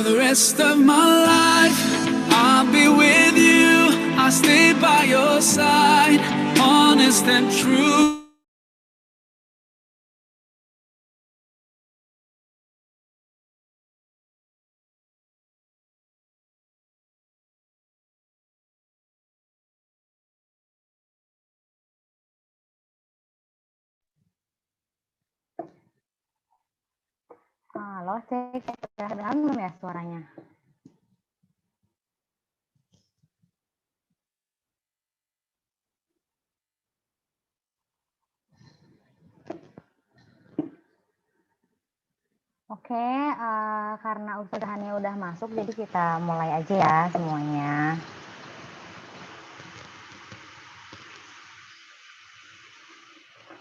the rest of my life, I'll be with you, I'll stay by your side, honest and true. Halo, cek. Udah kedengaran belum ya suaranya? Oke, karena usahanya udah masuk, jadi kita mulai aja ya semuanya.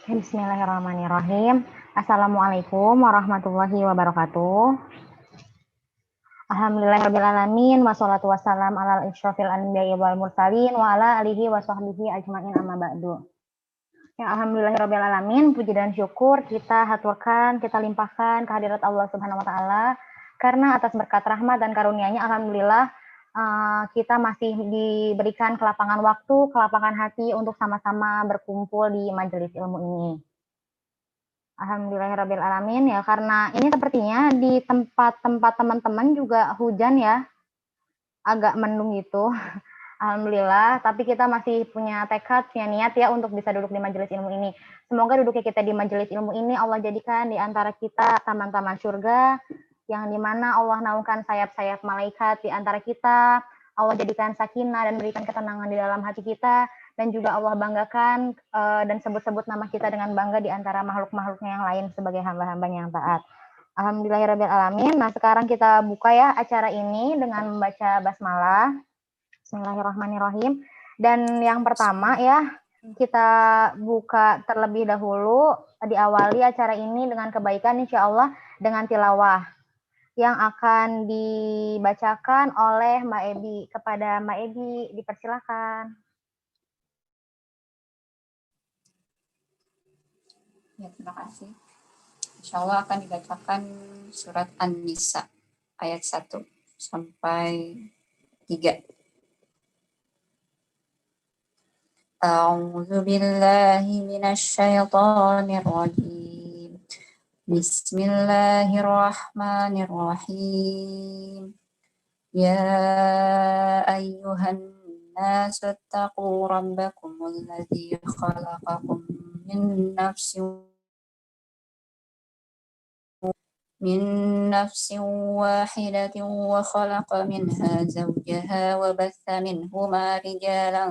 Bismillahirrahmanirrahim. Assalamualaikum warahmatullahi wabarakatuh. Alhamdulillahirrahmanirrahim. Wassalatu wassalam ala isyrafil anbiya'i wal mursalin wa ala alihi wa sahbihi ajma'in amma ba'du. Ya, alhamdulillahirrahmanirrahim. Puji dan syukur kita haturkan, kita limpahkan kehadirat Allah Subhanahu wa taala karena atas berkat rahmat dan karunia-Nya alhamdulillah kita masih diberikan kelapangan waktu, kelapangan hati untuk sama-sama berkumpul di majelis ilmu ini. Alhamdulillahirrahmanirrahim ya, karena ini sepertinya di tempat-tempat teman-teman juga hujan ya, agak mendung gitu. Alhamdulillah, tapi kita masih punya tekad, punya niat ya untuk bisa duduk di majelis ilmu ini. Semoga duduknya kita di majelis ilmu ini Allah jadikan di antara kita taman-taman surga, yang dimana Allah naungkan sayap-sayap malaikat di antara kita, Allah jadikan sakinah dan berikan ketenangan di dalam hati kita, dan juga Allah banggakan dan sebut-sebut nama kita dengan bangga di antara makhluk-makhluknya yang lain sebagai hamba-hambanya yang taat. Alhamdulillahirrahmanirrahim. Nah, sekarang kita buka ya acara ini dengan membaca basmalah. Bismillahirrahmanirrahim. Dan yang pertama ya, kita buka terlebih dahulu, diawali acara ini dengan kebaikan insya Allah dengan tilawah yang akan dibacakan oleh Mbak Ebi. Kepada Mbak Ebi, dipersilakan. Ya, terima kasih. Insya Allah akan dibacakan surat An-Nisa ayat 1 sampai 3. A'udzu billahi minasyaitonir rajim. Bismillahirrahmanirrahim. Ya ayyuhan nasu taqu rabbakum alladzi khalaqakum min نفس واحدة وخلق منها زوجها وبث منهما رجالا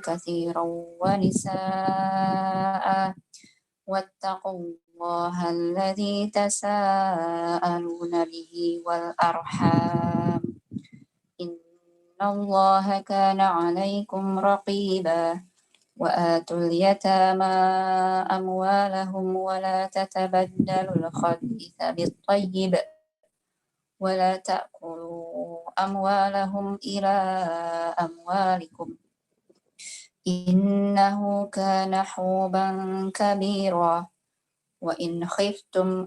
كثيرا ونساء واتقوا الله الذي تساءلون به والأرحام إن الله كان عليكم رقيبا وآتوا اليتامى أموالهم ولا تتبدلوا الخبيث بالطيب ولا تأكلوا أموالهم إلى أموالكم إنه كان حوبا كبيرا وإن خفتم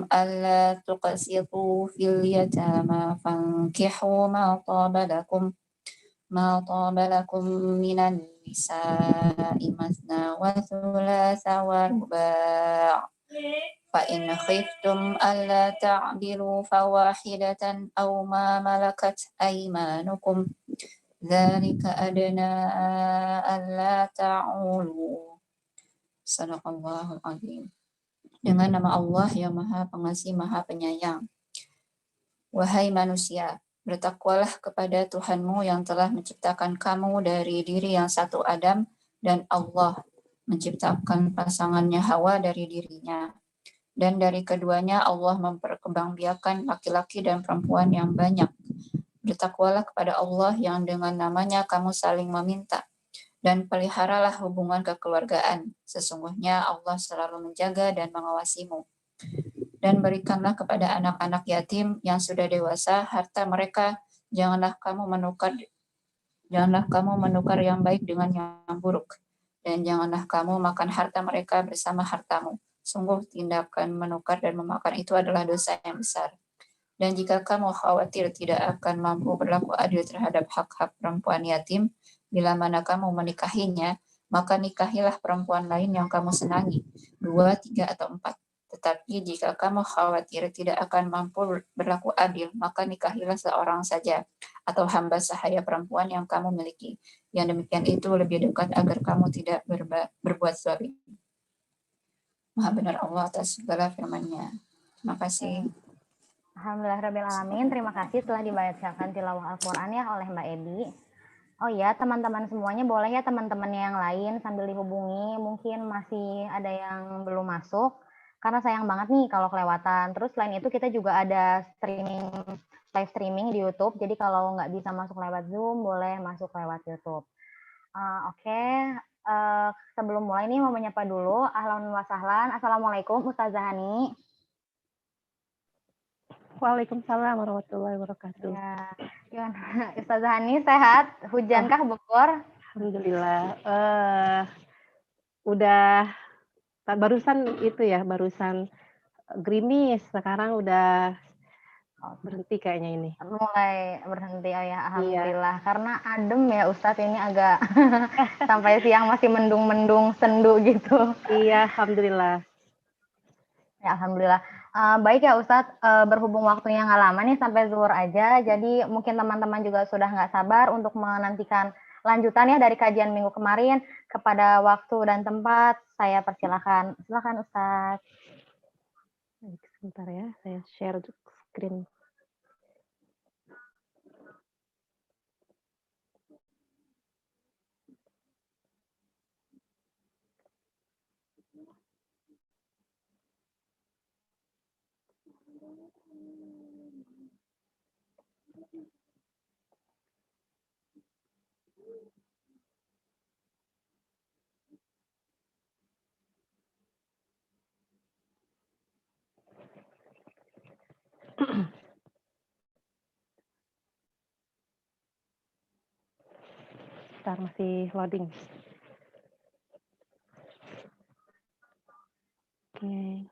ألا تقسطوا في اليتامى فانكحوا ما طاب لكم من النساء مثنى وثلاث ورباع فإن خفتم ألا تعدلوا فواحدة أو ما ملكت أيمانكم ذلك أدنى ألا تعولوا. Sadaqallahul Azim. Dengan nama Allah yang Maha Pengasih, Maha Penyayang. Wahai manusia, bertakwalah kepada Tuhanmu yang telah menciptakan kamu dari diri yang satu Adam, dan Allah menciptakan pasangannya Hawa dari dirinya. Dan dari keduanya Allah memperkembangbiakan laki-laki dan perempuan yang banyak. Bertakwalah kepada Allah yang dengan namanya kamu saling meminta. Dan peliharalah hubungan kekeluargaan. Sesungguhnya Allah selalu menjaga dan mengawasimu. Dan berikanlah kepada anak-anak yatim yang sudah dewasa harta mereka, janganlah kamu menukar yang baik dengan yang buruk. Dan janganlah kamu makan harta mereka bersama hartamu. Sungguh tindakan menukar dan memakan itu adalah dosa yang besar. Dan jika kamu khawatir tidak akan mampu berlaku adil terhadap hak-hak perempuan yatim, bila mana kamu menikahinya, maka nikahilah perempuan lain yang kamu senangi, 2, 3, atau 4. Tetapi jika kamu khawatir tidak akan mampu berlaku adil, maka nikahilah seorang saja, atau hamba sahaya perempuan yang kamu miliki. Yang demikian itu lebih dekat agar kamu tidak berbuat zalim. Maha benar Allah atas segala firman-Nya. Terima kasih. Alhamdulillahirrahmanirrahim. Terima kasih telah dibacakan tilawah Al-Quran ya oleh Mbak Ebi. Oh ya, teman-teman semuanya boleh ya teman-teman yang lain sambil dihubungi. Mungkin masih ada yang belum masuk. Karena sayang banget nih kalau kelewatan. Terus selain itu kita juga ada live streaming di YouTube. Jadi kalau nggak bisa masuk lewat Zoom, boleh masuk lewat YouTube. Oke. Sebelum mulai nih mau menyapa dulu. Ahlan wa sahlan. Assalamualaikum Ustazah Hani. Waalaikumsalam warahmatullahi wabarakatuh. Ya, Ustazah Hani sehat? Hujankah Bogor? Alhamdulillah. Udah barusan itu ya, barusan gerimis. Sekarang udah berhenti kayaknya ini. Mulai berhenti oh ya, alhamdulillah. Iya. Karena adem ya Ustadz, ini agak sampai siang masih mendung-mendung sendu gitu. Iya, alhamdulillah. Ya, alhamdulillah. Baik ya Ustadz, berhubung waktunya nggak lama nih sampai zuhur aja, jadi mungkin teman-teman juga sudah nggak sabar untuk menantikan lanjutannya dari kajian minggu kemarin. Kepada waktu dan tempat, saya persilakan. Silakan Ustadz. Sebentar ya, saya share screen. Bentar, masih loading. Oke.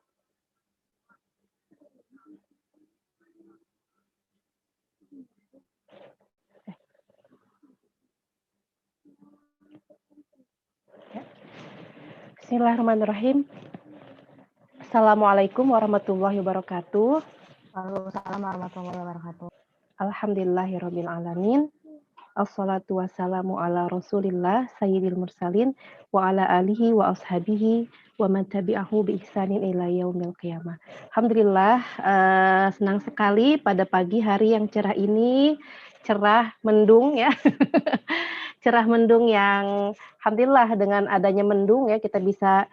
Bismillahirrahmanirrahim. Assalamualaikum warahmatullahi wabarakatuh. Waalaikumsalam warahmatullahi wabarakatuh. Alhamdulillahirabbil alamin. Assalatu wassalamu ala Rasulillah sayyidil mursalin wa ala alihi wa ashabihi wa man tabi'ahu bi ihsanin ila yaumil qiyamah. Alhamdulillah, senang sekali pada pagi hari yang cerah ini, cerah mendung ya. Cerah mendung yang alhamdulillah dengan adanya mendung ya kita bisa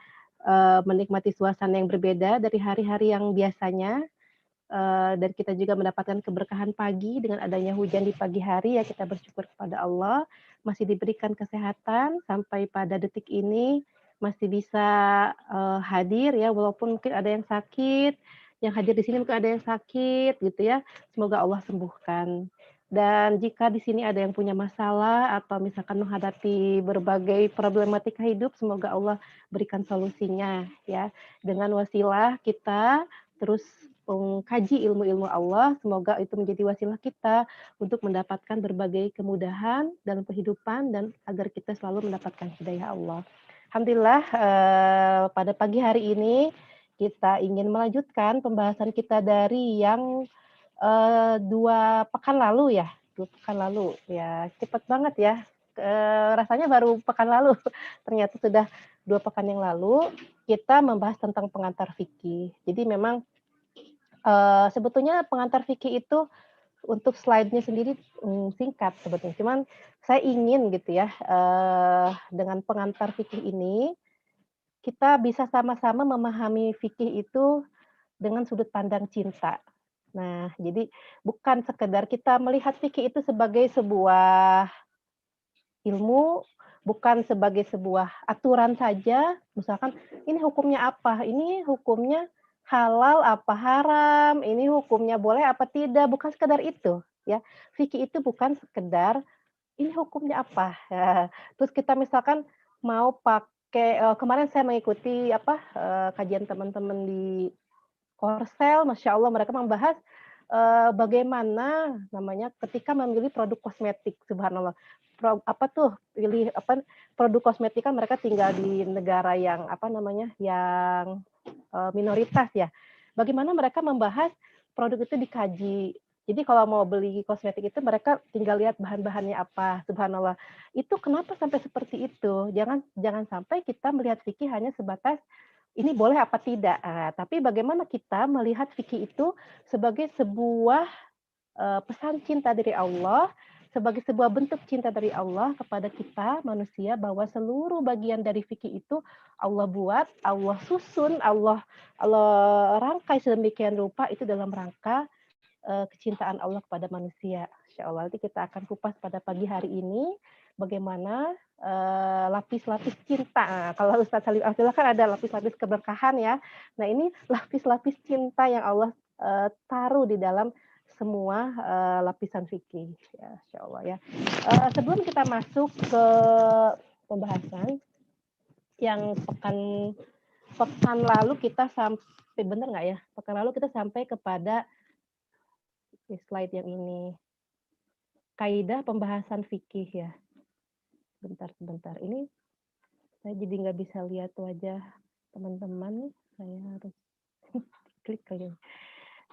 menikmati suasana yang berbeda dari hari-hari yang biasanya. Dan kita juga mendapatkan keberkahan pagi dengan adanya hujan di pagi hari ya, kita bersyukur kepada Allah masih diberikan kesehatan sampai pada detik ini masih bisa hadir ya, walaupun mungkin ada yang sakit, yang hadir di sini mungkin ada yang sakit gitu ya, semoga Allah sembuhkan. Dan jika di sini ada yang punya masalah atau misalkan menghadapi berbagai problematika hidup, semoga Allah berikan solusinya ya. Dengan wasilah kita terus mengkaji ilmu-ilmu Allah, semoga itu menjadi wasilah kita untuk mendapatkan berbagai kemudahan dalam kehidupan dan agar kita selalu mendapatkan hidayah Allah. Alhamdulillah, pada pagi hari ini kita ingin melanjutkan pembahasan kita dari yang 2 pekan lalu ya, 2 pekan lalu ya, cepat banget ya. Rasanya baru pekan lalu, ternyata sudah 2 pekan yang lalu kita membahas tentang pengantar fikih. Jadi memang sebetulnya pengantar fikih itu untuk slide-nya sendiri singkat sebetulnya. Cuman saya ingin gitu ya, dengan pengantar fikih ini kita bisa sama-sama memahami fikih itu dengan sudut pandang cinta. Nah, jadi bukan sekedar kita melihat fikih itu sebagai sebuah ilmu, bukan sebagai sebuah aturan saja. Misalkan ini hukumnya apa? Ini hukumnya halal apa haram, ini hukumnya boleh apa tidak, bukan sekedar itu ya. Fikih itu bukan sekedar ini hukumnya apa. Ya. Terus kita misalkan mau pakai kemarin saya mengikuti kajian teman-teman di Korsel, Masya Allah mereka membahas bagaimana namanya ketika memilih produk kosmetik, subhanallah. Produk kosmetik kan mereka tinggal di negara yang yang minoritas ya. Bagaimana mereka membahas produk itu dikaji. Jadi kalau mau beli kosmetik itu mereka tinggal lihat bahan-bahannya apa, subhanallah. Itu kenapa sampai seperti itu? Jangan sampai kita melihat fikih hanya sebatas ini boleh apa tidak. Tapi bagaimana kita melihat fikih itu sebagai sebuah pesan cinta dari Allah, sebagai sebuah bentuk cinta dari Allah kepada kita manusia, bahwa seluruh bagian dari fikih itu Allah buat, Allah susun, Allah rangkai sedemikian rupa itu dalam rangka kecintaan Allah kepada manusia. Insya Allah nanti kita akan kupas pada pagi hari ini bagaimana lapis-lapis cinta. Nah, kalau Ustadz Salim Abdullah kan ada lapis-lapis keberkahan ya. Nah ini lapis-lapis cinta yang Allah taruh di dalam semua lapisan fikih. Ya, Insya Allah ya. Sebelum kita masuk ke pembahasan yang pekan lalu kita sampai benar nggak ya? Pekan lalu kita sampai kepada slide yang ini. Kaidah pembahasan fikih ya. Sebentar. Ini saya jadi nggak bisa lihat wajah teman-teman. Saya harus klik lagi.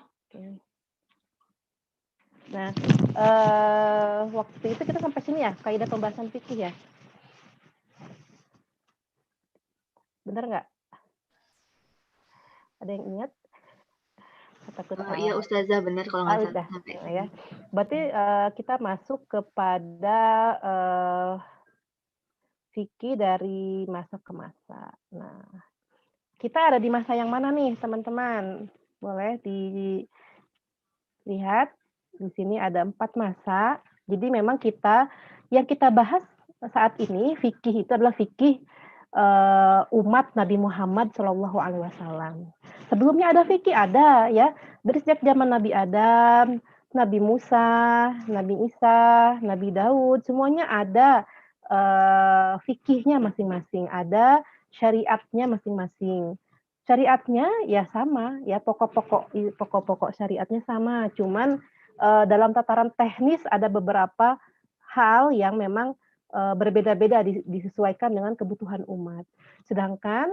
Oke. Nah, waktu itu kita sampai sini ya, kaidah pembahasan fikih ya. Benar nggak? Ada yang ingat? Iya Ustazah, benar kalau nggak salah sampai ya. Berarti kita masuk kepada fikih dari masa ke masa. Nah, kita ada di masa yang mana nih, teman-teman? Boleh dilihat di sini ada 4 masa. Jadi memang yang kita bahas saat ini fikih itu adalah fikih umat Nabi Muhammad Shallallahu Alaihi Wasallam. Sebelumnya ada fikih ada ya, dari sejak zaman Nabi Adam, Nabi Musa, Nabi Isa, Nabi Daud, semuanya ada fikihnya masing-masing, ada syariatnya masing-masing. Syariatnya ya sama, ya pokok-pokok syariatnya sama, cuman dalam tataran teknis ada beberapa hal yang memang berbeda-beda disesuaikan dengan kebutuhan umat. Sedangkan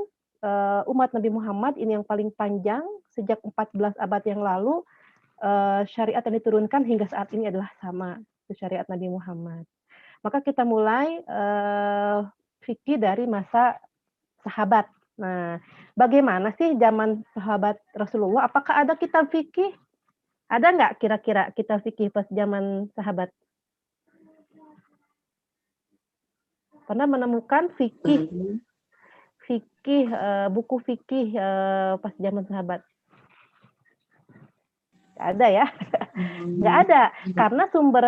umat Nabi Muhammad ini yang paling panjang sejak 14 abad yang lalu, syariat yang diturunkan hingga saat ini adalah sama, itu syariat Nabi Muhammad. Maka kita mulai fikih dari masa sahabat. Nah, bagaimana sih zaman sahabat Rasulullah? Apakah ada kitab fikih? Ada nggak kira-kira kitab fikih pas zaman sahabat? Pernah menemukan buku fikih pas zaman sahabat? Nggak ada ya? Nggak ada, karena sumber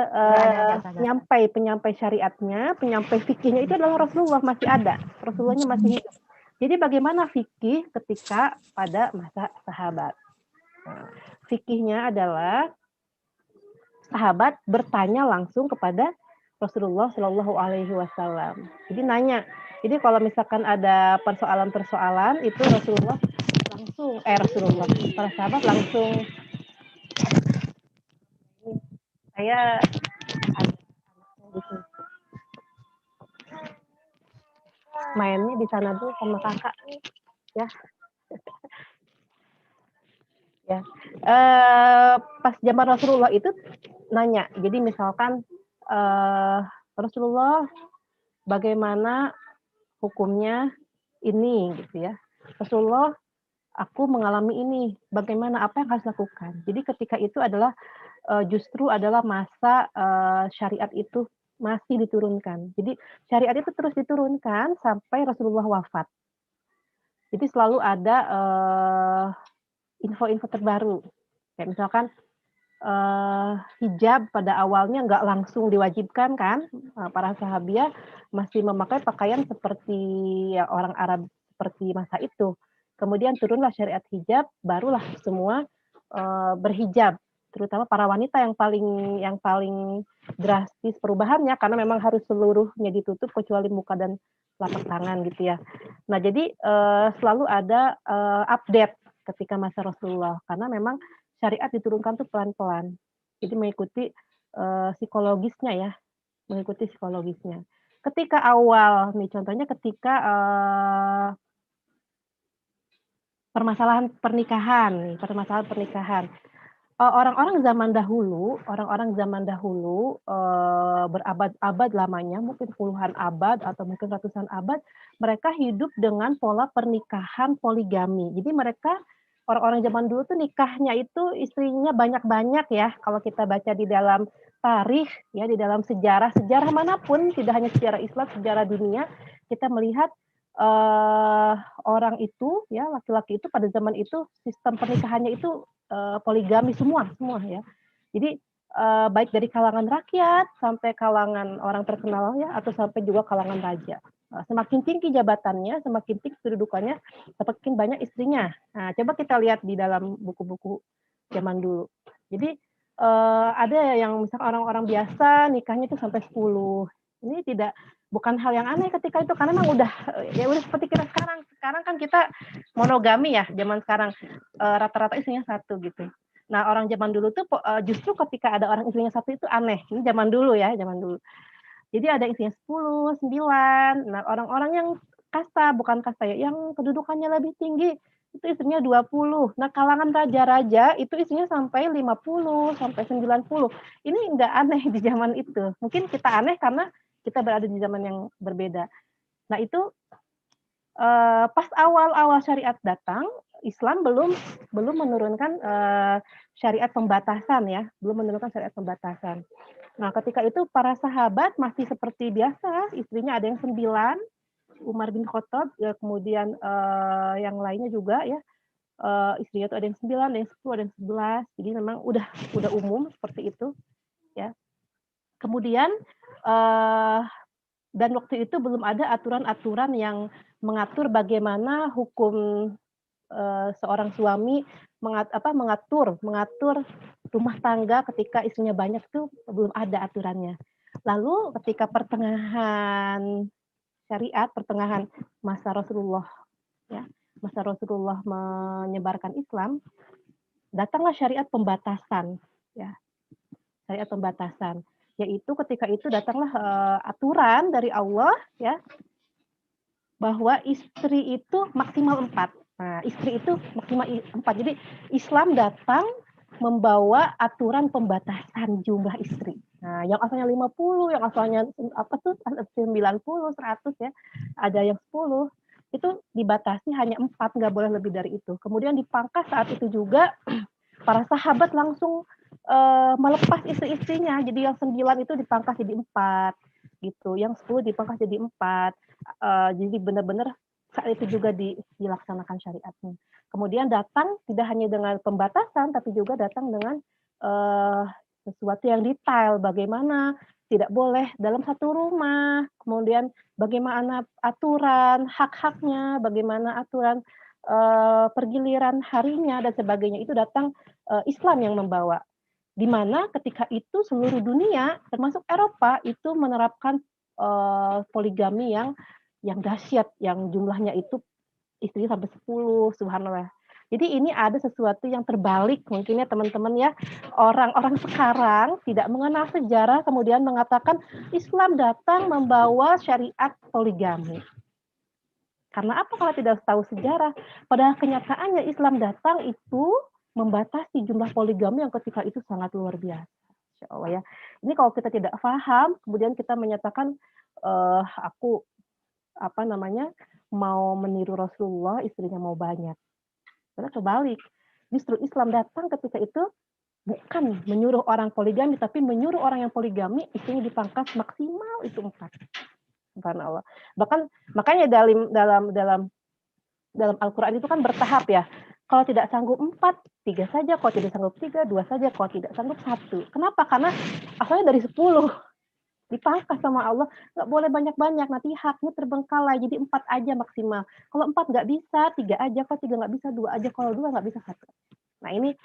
penyampai syariatnya, penyampai fikihnya itu adalah Rasulullah, masih ada. Rasulullahnya masih hidup. Jadi bagaimana fikih ketika pada masa sahabat? Nah, fikihnya adalah sahabat bertanya langsung kepada Rasulullah Shallallahu Alaihi Wasallam. Jadi nanya. Jadi kalau misalkan ada persoalan-persoalan itu para sahabat langsung. Saya mainnya di sana tuh sama kakak ya. Ya. Pas zaman Rasulullah itu nanya. Jadi misalkan Rasulullah bagaimana hukumnya ini gitu ya. Rasulullah, aku mengalami ini, bagaimana, apa yang harus lakukan. Jadi ketika itu adalah justru adalah masa syariat itu masih diturunkan. Jadi syariat itu terus diturunkan sampai Rasulullah wafat. Jadi selalu ada info-info terbaru. Kayak misalkan hijab pada awalnya nggak langsung diwajibkan kan, para sahabiah masih memakai pakaian seperti yang orang Arab seperti masa itu. Kemudian turunlah syariat hijab, barulah semua berhijab, terutama para wanita yang paling drastis perubahannya, karena memang harus seluruhnya ditutup kecuali muka dan telapak tangan gitu ya. Nah jadi selalu ada update ketika masa Rasulullah karena memang syariat diturunkan tuh pelan-pelan. Jadi mengikuti psikologisnya ya, mengikuti psikologisnya. Ketika awal nih contohnya ketika permasalahan pernikahan. Orang-orang zaman dahulu berabad-abad lamanya, mungkin puluhan abad atau mungkin ratusan abad, mereka hidup dengan pola pernikahan poligami. Jadi mereka orang-orang zaman dulu tuh nikahnya itu istrinya banyak-banyak ya. Kalau kita baca di dalam tarikh ya, di dalam sejarah manapun, tidak hanya sejarah Islam, sejarah dunia, kita melihat orang itu ya, laki-laki itu pada zaman itu sistem pernikahannya itu poligami semua ya. Jadi baik dari kalangan rakyat sampai kalangan orang terkenal ya, atau sampai juga kalangan raja. Semakin tinggi jabatannya, semakin tinggi kedudukannya, semakin banyak istrinya. Nah, coba kita lihat di dalam buku-buku zaman dulu. Jadi ada yang misalnya orang-orang biasa nikahnya itu sampai 10. Ini bukan hal yang aneh ketika itu karena memang udah seperti kita sekarang. Sekarang kan kita monogami ya, zaman sekarang rata-rata istrinya 1 gitu. Nah, orang zaman dulu tuh justru ketika ada orang istrinya 1 itu aneh. Ini zaman dulu ya, zaman dulu. Jadi ada istrinya 10, 9. Nah, orang-orang yang kasta, bukan kasta ya, yang kedudukannya lebih tinggi itu istrinya 20. Nah, kalangan raja-raja itu istrinya sampai 50, sampai 90. Ini enggak aneh di zaman itu. Mungkin kita aneh karena kita berada di zaman yang berbeda. Nah, itu pas awal-awal syariat datang, Islam belum menurunkan syariat pembatasan ya, belum menurunkan syariat pembatasan. Nah, ketika itu para sahabat masih seperti biasa, istrinya ada yang 9, Umar bin Khattab, ya, kemudian yang lainnya juga ya, istrinya itu ada yang 9, ada yang 10, ada yang 11. Jadi memang udah umum seperti itu ya. Kemudian dan waktu itu belum ada aturan-aturan yang mengatur bagaimana hukum seorang suami mengatur rumah tangga ketika istrinya banyak, itu belum ada aturannya. Lalu ketika pertengahan syariat, pertengahan masa Rasulullah ya, masa Rasulullah menyebarkan Islam, datanglah syariat pembatasan ya. Syariat pembatasan, yaitu ketika itu datanglah aturan dari Allah ya, bahwa istri itu maksimal 4. Nah, istri itu maksimal 4. Jadi Islam datang membawa aturan pembatasan jumlah istri. Nah, yang asalnya 50, yang asalnya 90, 100 ya, ada yang 10, itu dibatasi hanya 4, nggak boleh lebih dari itu. Kemudian dipangkas saat itu juga para sahabat langsung melepas istri-istrinya. Jadi yang 9 itu dipangkas jadi 4 gitu. Yang 10 dipangkas jadi 4. Jadi benar-benar saat itu juga dilaksanakan syariatnya. Kemudian datang tidak hanya dengan pembatasan, tapi juga datang dengan sesuatu yang detail, bagaimana tidak boleh dalam satu rumah, kemudian bagaimana aturan hak-haknya, bagaimana aturan pergiliran harinya dan sebagainya, itu datang Islam yang membawa. Di mana ketika itu seluruh dunia, termasuk Eropa, itu menerapkan poligami yang dahsyat, yang jumlahnya itu istrinya sampai 10, subhanallah. Jadi ini ada sesuatu yang terbalik mungkin ya teman-teman ya. Orang-orang sekarang tidak mengenal sejarah kemudian mengatakan Islam datang membawa syariat poligami. Karena apa kalau tidak tahu sejarah? Padahal kenyataannya Islam datang itu membatasi jumlah poligami yang ketika itu sangat luar biasa. Insya Allah ya. Ini kalau kita tidak paham, kemudian kita menyatakan aku mau meniru Rasulullah, istrinya mau banyak. Karena kebalik. Justru Islam datang ketika itu bukan menyuruh orang poligami, tapi menyuruh orang yang poligami istrinya dipangkas maksimal itu 4. Subhanallah. Bahkan makanya dalam Al-Qur'an itu kan bertahap ya. Kalau tidak sanggup 4, 3 saja. Kalau tidak sanggup 3, 2 saja. Kalau tidak sanggup 1. Kenapa? Karena asalnya dari 10. Dipangkas sama Allah, nggak boleh banyak-banyak, nanti haknya terbengkalai, jadi 4 aja maksimal. Kalau 4 nggak bisa, 3 aja, kalau 3 nggak bisa, 2 aja, kalau 2 nggak bisa 1. Nah ini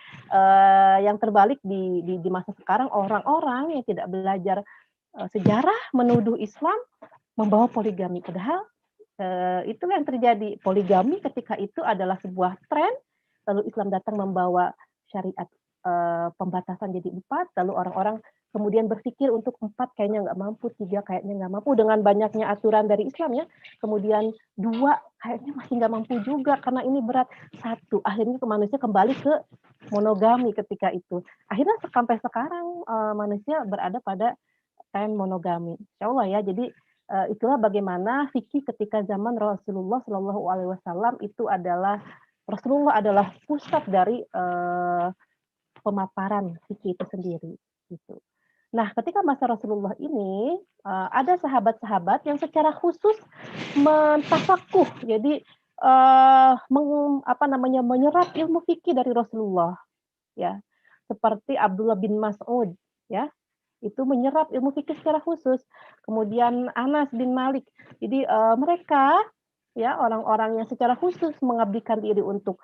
yang terbalik di masa sekarang, orang-orang yang tidak belajar sejarah menuduh Islam membawa poligami, padahal Itulah yang terjadi. Poligami ketika itu adalah sebuah tren, lalu Islam datang membawa syariat pembatasan jadi 4, lalu orang-orang kemudian berpikir untuk 4 kayaknya nggak mampu, 3 kayaknya nggak mampu, dengan banyaknya aturan dari Islam ya. Kemudian 2 kayaknya masih nggak mampu juga karena ini berat. 1, akhirnya manusia kembali ke monogami ketika itu. Akhirnya sampai sekarang manusia berada pada tren monogami. Insya Allah ya. Jadi itulah bagaimana fikih ketika zaman Rasulullah Shallallahu Alaihi Wasallam itu adalah Rasulullah adalah pusat dari pemaparan fikih itu sendiri. Gitu. Nah, ketika masa Rasulullah ini ada sahabat-sahabat yang secara khusus mentafakuh, jadi menyerap ilmu fikih dari Rasulullah, ya, seperti Abdullah bin Mas'ud, ya, itu menyerap ilmu fikih secara khusus. Kemudian Anas bin Malik. Jadi mereka, ya, orang-orang yang secara khusus mengabdikan diri untuk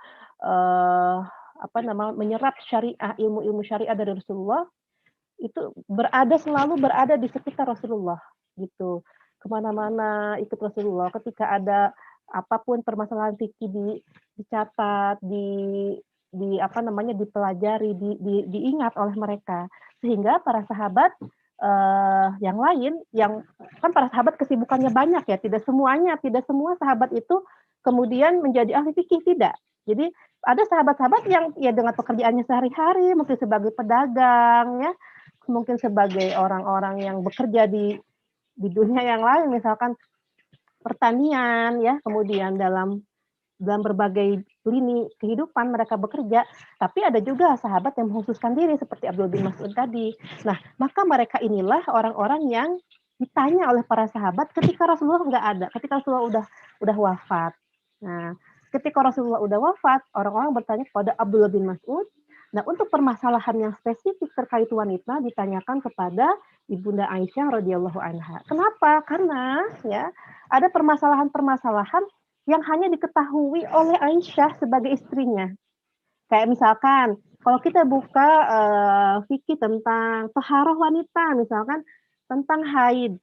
menyerap syariah, ilmu-ilmu syariah dari Rasulullah, itu selalu berada di sekitar Rasulullah, gitu. Kemana-mana ikut Rasulullah. Ketika ada apapun permasalahan fikih dicatat, dipelajari, diingat oleh mereka, sehingga para sahabat yang lain, yang kan para sahabat kesibukannya banyak ya, tidak semua sahabat itu kemudian menjadi ahli fikih, tidak. Jadi ada sahabat-sahabat yang ya dengan pekerjaannya sehari-hari, mungkin sebagai pedagang ya, mungkin sebagai orang-orang yang bekerja di dunia yang lain, misalkan pertanian ya, kemudian dalam berbagai lini kehidupan mereka bekerja, tapi ada juga sahabat yang mengkhususkan diri seperti Abdul bin Mas'ud tadi. Nah, maka mereka inilah orang-orang yang ditanya oleh para sahabat ketika Rasulullah nggak ada, ketika Rasulullah udah wafat. Nah, ketika Rasulullah udah wafat, orang-orang bertanya kepada Abdullah bin Mas'ud. Nah, untuk permasalahan yang spesifik terkait wanita ditanyakan kepada Ibunda Aisyah radhiyallahu anha. Kenapa? Karena ya ada permasalahan-permasalahan yang hanya diketahui oleh Aisyah sebagai istrinya. Kayak misalkan, kalau kita buka fikih tentang taharah wanita, misalkan tentang haid,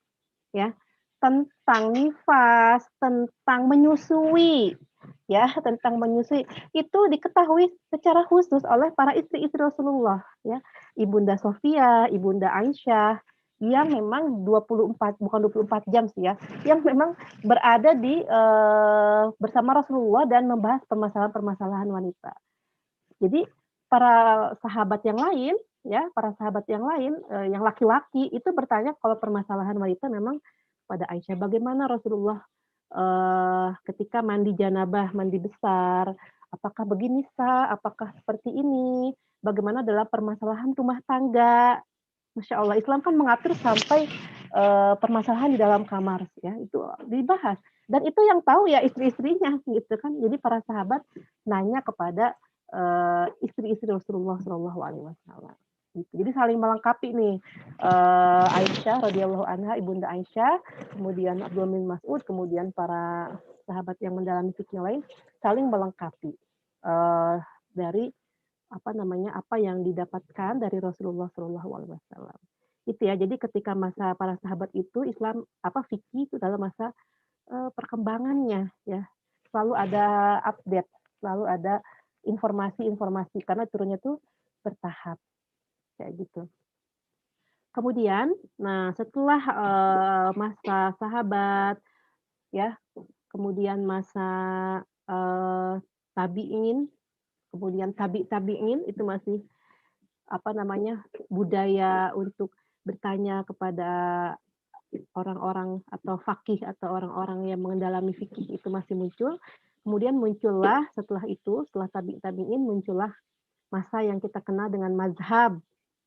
ya, tentang nifas, tentang menyusui, ya, tentang menyusui, itu diketahui secara khusus oleh para istri-istri Rasulullah, ya, Ibunda Sofia, Ibunda Aisyah, yang memang 24 jam sih ya, yang memang berada di bersama Rasulullah dan membahas permasalahan-permasalahan wanita. Jadi para sahabat yang lain, ya, yang laki-laki itu bertanya kalau permasalahan wanita memang pada Aisyah, bagaimana Rasulullah ketika mandi janabah, mandi besar, apakah begini sah, apakah seperti ini, bagaimana dalam permasalahan rumah tangga. Masya Allah, Islam kan mengatur sampai permasalahan di dalam kamar, ya, itu dibahas. Dan itu yang tahu ya istri-istrinya, gitu kan. Jadi para sahabat nanya kepada istri-istri Rasulullah Shallallahu Alaihi Wasallam. Gitu. Jadi saling melengkapi nih, Aisyah radhiyallahu anha, Ibunda Aisyah, kemudian Abdullah bin Mas'ud, kemudian para sahabat yang mendalami fikih lain saling melengkapi dari apa yang didapatkan dari Rasulullah Shallallahu Alaihi Wasallam. Itu ya. Jadi ketika masa para sahabat itu Islam fikih itu dalam masa perkembangannya, ya, selalu ada update, selalu ada informasi-informasi karena turunnya tuh bertahap kayak gitu. Kemudian, nah setelah masa sahabat, ya, kemudian masa tabi'in, kemudian tabi'in itu masih budaya untuk bertanya kepada orang-orang atau faqih atau orang-orang yang mendalami fikih itu masih muncul. Kemudian muncullah setelah tabi'in muncullah masa yang kita kenal dengan mazhab.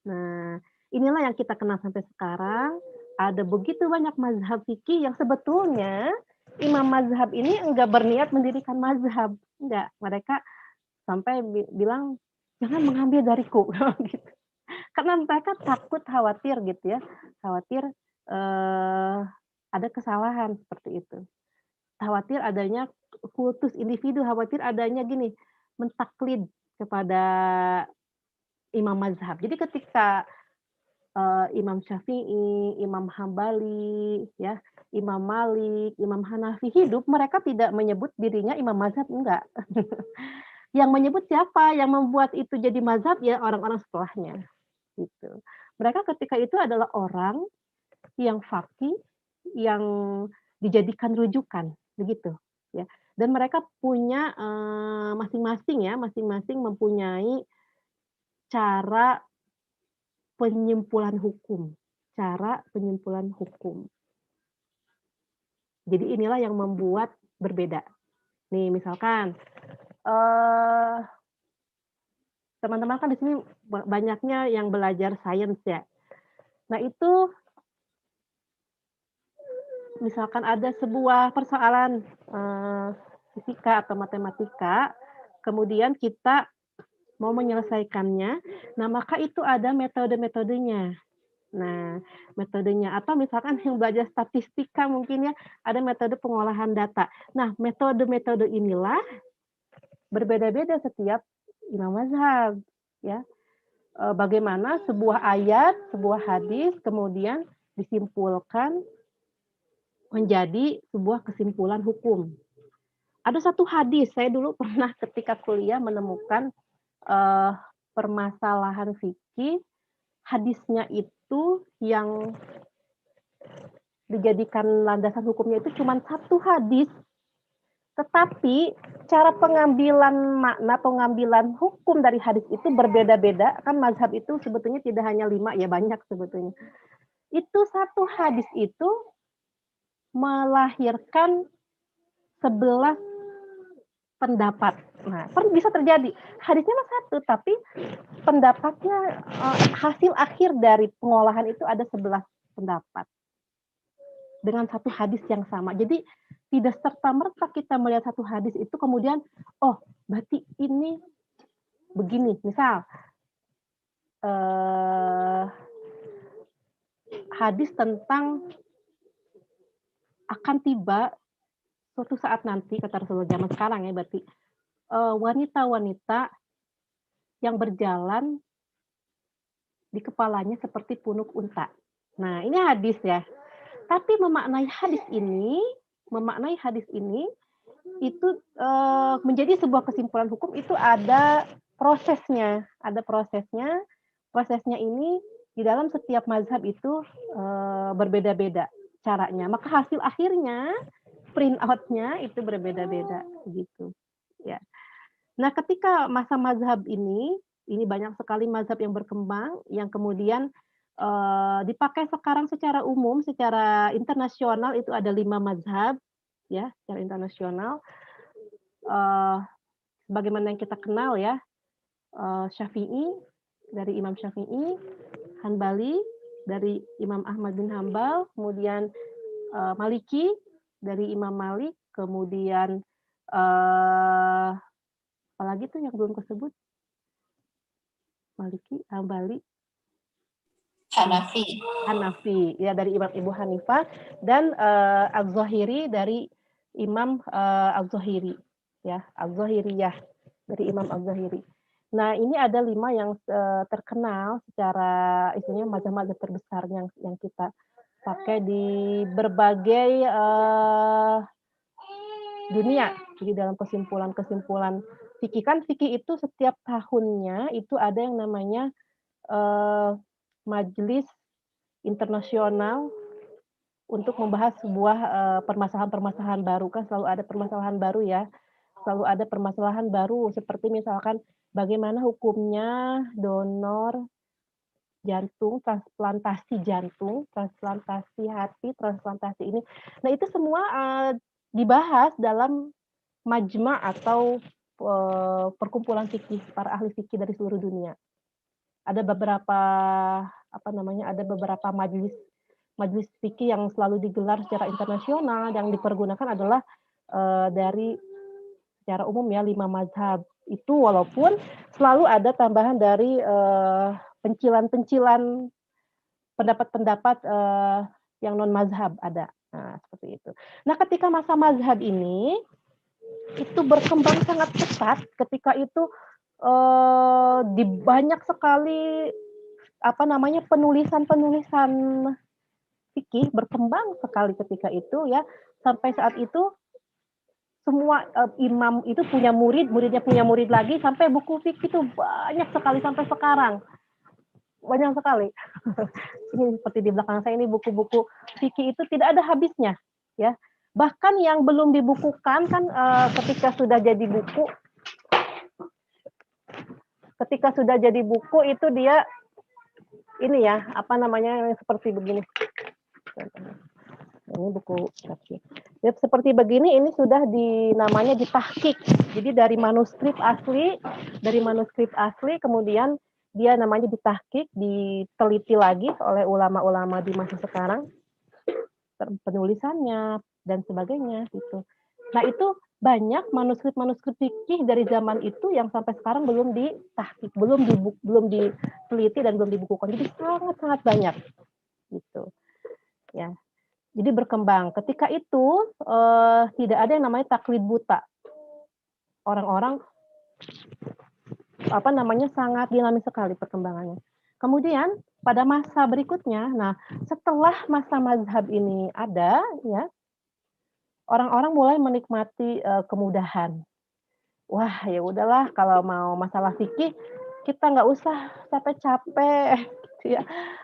Nah, inilah yang kita kenal sampai sekarang. Ada begitu banyak mazhab fikih yang sebetulnya imam mazhab ini enggak berniat mendirikan mazhab. Enggak, mereka sampai bilang jangan mengambil dariku gitu. Karena mereka takut, khawatir gitu ya. Khawatir ada kesalahan seperti itu. Khawatir adanya kultus individu, khawatir adanya mentaklid kepada imam mazhab. Jadi ketika Imam Syafi'i, Imam Hambali, ya, Imam Malik, Imam Hanafi hidup, mereka tidak menyebut dirinya imam mazhab, enggak. Yang menyebut siapa, yang membuat itu jadi mazhab ya orang-orang setelahnya. Gitu. Mereka ketika itu adalah orang yang faqih, yang dijadikan rujukan, begitu. Ya. Dan mereka punya masing-masing mempunyai cara penyimpulan hukum. Jadi inilah yang membuat berbeda. Nih misalkan teman-teman kan di sini banyaknya yang belajar sains ya. Nah itu misalkan ada sebuah persoalan fisika atau matematika, kemudian kita mau menyelesaikannya, nah maka itu ada metode-metodenya. Nah, metodenya atau misalkan yang belajar statistika mungkin ya ada metode pengolahan data. Nah, metode-metode inilah berbeda-beda setiap imam mazhab, ya. Bagaimana sebuah ayat, sebuah hadis kemudian disimpulkan menjadi sebuah kesimpulan hukum. Ada satu hadis, saya dulu pernah ketika kuliah menemukan permasalahan fikih, hadisnya itu yang dijadikan landasan hukumnya itu cuma satu hadis, tetapi cara pengambilan makna, pengambilan hukum dari hadis itu berbeda-beda. Kan mazhab itu sebetulnya tidak hanya 5, ya banyak sebetulnya. Itu satu hadis itu melahirkan 11 pendapat. Nah, bisa terjadi. Hadisnya mah satu, tapi pendapatnya, hasil akhir dari pengolahan itu ada 11 pendapat. Dengan satu hadis yang sama. Jadi, tidak serta-merta kita melihat satu hadis itu kemudian, oh, berarti ini begini. Misal, hadis tentang akan tiba suatu saat nanti, kata Rasulullah zaman sekarang ya berarti, wanita-wanita yang berjalan di kepalanya seperti punuk unta. Nah, ini hadis ya. Tapi memaknai hadis ini itu menjadi sebuah kesimpulan hukum itu ada prosesnya. Prosesnya ini di dalam setiap mazhab itu berbeda-beda caranya. Maka hasil akhirnya print out-nya itu berbeda-beda gitu. Ya. Nah, ketika masa mazhab ini banyak sekali mazhab yang berkembang yang kemudian dipakai sekarang secara umum, secara internasional itu ada 5 mazhab ya, secara internasional. Sebagaimana yang kita kenal ya, Syafi'i dari Imam Syafi'i, Hanbali dari Imam Ahmad bin Hambal, kemudian Maliki dari Imam Malik, kemudian apalagi tuh yang belum disebut, Maliki, Hambali, Hanafi ya dari Imam Ibu Hanifah, dan Az-Zahiri dari Imam Az-Zahiri ya, Az-Zahiriyah dari Imam Az-Zahiri. Nah, ini ada 5 yang terkenal secara istilahnya mazhab-mazhab terbesar yang kita pakai di berbagai dunia. Jadi dalam kesimpulan fikih, kan fikih itu setiap tahunnya itu ada yang namanya majelis internasional untuk membahas sebuah permasalahan-permasalahan baru. Kan selalu ada permasalahan baru ya. Selalu ada permasalahan baru seperti misalkan bagaimana hukumnya donor jantung, transplantasi hati, transplantasi ini. Nah, itu semua dibahas dalam majma' atau perkumpulan fikih, para ahli fikih dari seluruh dunia. Ada beberapa majelis fikih yang selalu digelar secara internasional, yang dipergunakan adalah dari secara umum ya 5 mazhab itu, walaupun selalu ada tambahan dari pencilan-pencilan pendapat-pendapat yang non mazhab ada. Nah, seperti itu. Nah, ketika masa mazhab ini itu berkembang sangat pesat, ketika itu di banyak sekali penulisan fikih berkembang sekali ketika itu ya, sampai saat itu semua imam itu punya murid, muridnya punya murid lagi, sampai buku fikih itu banyak sekali sampai sekarang. Banyak sekali. Ini seperti di belakang saya ini buku-buku fikih itu tidak ada habisnya ya. Bahkan yang belum dibukukan kan ketika sudah jadi buku itu dia ini ya, seperti begini. Ini buku fikih. Ya, seperti begini ini sudah namanya ditahqiq. Jadi dari manuskrip asli kemudian dia namanya ditahqiq, diteliti lagi oleh ulama-ulama di masa sekarang penulisannya dan sebagainya gitu. Nah, itu banyak manuskrip fikih dari zaman itu yang sampai sekarang belum ditahqiq, belum diteliti dan belum dibukukan. Jadi sangat-sangat banyak gitu. Ya. Jadi berkembang. Ketika itu tidak ada yang namanya taklid buta. Orang-orang sangat dinamis sekali perkembangannya. Kemudian pada masa berikutnya, nah setelah masa mazhab ini ada, ya orang-orang mulai menikmati kemudahan. Wah ya udahlah kalau mau masalah fikih kita nggak usah capek-capek, gitu ya.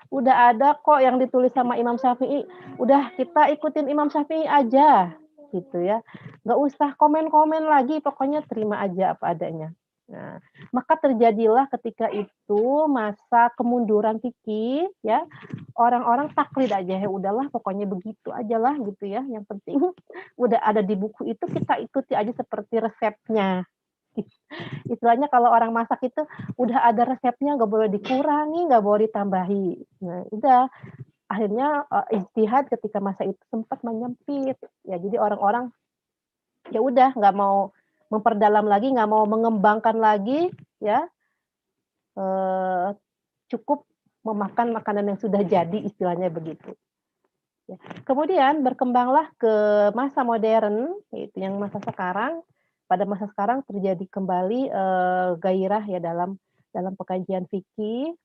Udah ada kok yang ditulis sama Imam Syafi'i, udah kita ikutin Imam Syafi'i aja, gitu ya. Nggak usah komen-komen lagi, pokoknya terima aja apa adanya. Nah, maka terjadilah ketika itu masa kemunduran fikih, ya. Orang-orang taklid aja, ya udahlah pokoknya begitu aja lah gitu ya. Yang penting udah ada di buku itu kita ikuti aja seperti resepnya. Istilahnya kalau orang masak itu udah ada resepnya, nggak boleh dikurangi, nggak boleh ditambahi. Nah, udah akhirnya ijtihad ketika masa itu sempat menyempit. Ya, jadi orang-orang ya udah nggak mau memperdalam lagi, nggak mau mengembangkan lagi, ya cukup memakan makanan yang sudah jadi, istilahnya begitu. Ya. Kemudian berkembanglah ke masa modern, yaitu yang masa sekarang. Pada masa sekarang terjadi kembali gairah ya dalam pekajian fikih.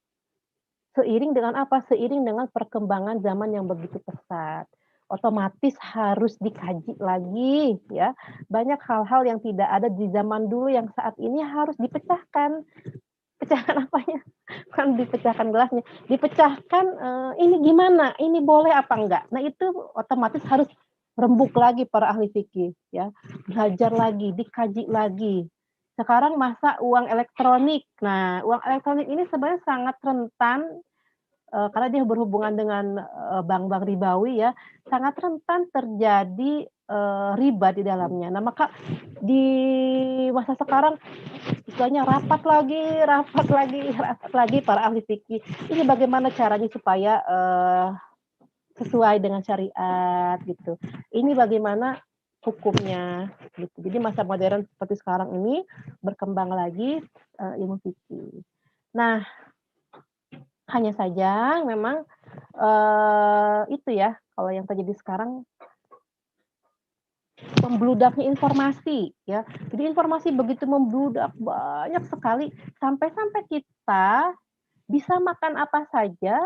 Seiring dengan apa? Seiring dengan perkembangan zaman yang begitu pesat. Otomatis harus dikaji lagi ya. Banyak hal-hal yang tidak ada di zaman dulu yang saat ini harus dipecahkan. Pecahkan apanya? Kan dipecahkan gelasnya. Dipecahkan ini gimana? Ini boleh apa enggak? Nah, itu otomatis harus rembuk lagi para ahli fikih ya. Belajar lagi, dikaji lagi. Sekarang masa uang elektronik. Nah, uang elektronik ini sebenarnya sangat rentan karena dia berhubungan dengan bank-bank ribawi ya, sangat rentan terjadi riba di dalamnya. Nah, maka di masa sekarang istilahnya rapat lagi para ahli fikih. Ini bagaimana caranya supaya sesuai dengan syariat gitu. Ini bagaimana hukumnya gitu. Jadi masa modern seperti sekarang ini berkembang lagi ilmu fikih. Nah, hanya saja memang itu ya, kalau yang terjadi sekarang membludaknya informasi ya. Jadi informasi begitu membludak banyak sekali sampai kita bisa makan apa saja,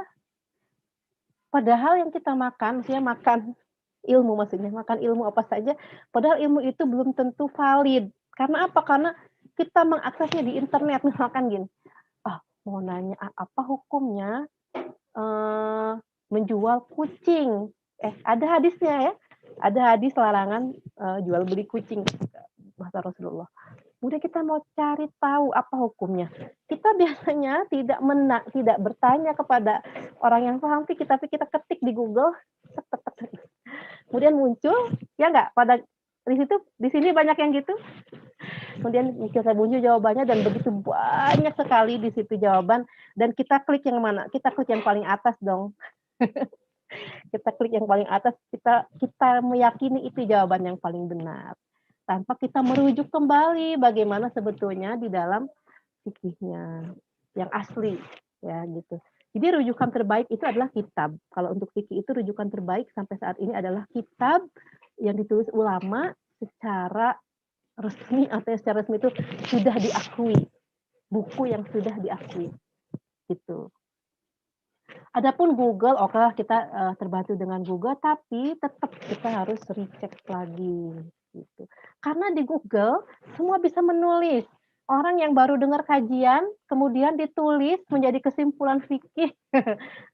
padahal yang kita makan, maksudnya makan ilmu apa saja, padahal ilmu itu belum tentu valid. Karena apa? Karena kita mengaksesnya di internet, misalkan gini, mau nanya apa hukumnya menjual kucing. Ada hadisnya ya, ada hadis larangan jual beli kucing, bahasa Rasulullah. Udah kita mau cari tahu apa hukumnya. Kita biasanya tidak bertanya kepada orang yang paham fikih, tapi kita ketik di Google, kemudian muncul, ya nggak? Pada di sini banyak yang gitu. Kemudian kita muncul jawabannya dan begitu banyak sekali di situ jawaban, dan kita klik yang mana? Kita klik yang paling atas dong. Kita klik yang paling atas, kita meyakini itu jawaban yang paling benar. Tanpa kita merujuk kembali bagaimana sebetulnya di dalam fikihnya yang asli ya gitu. Jadi rujukan terbaik itu adalah kitab. Kalau untuk fikih itu rujukan terbaik sampai saat ini adalah kitab yang ditulis ulama secara resmi, atau secara resmi itu sudah diakui, buku yang sudah diakui gitu. Adapun Google, oke lah kita terbantu dengan Google, tapi tetap kita harus recheck lagi gitu. Karena di Google semua bisa menulis. Orang yang baru dengar kajian, kemudian ditulis menjadi kesimpulan fikih.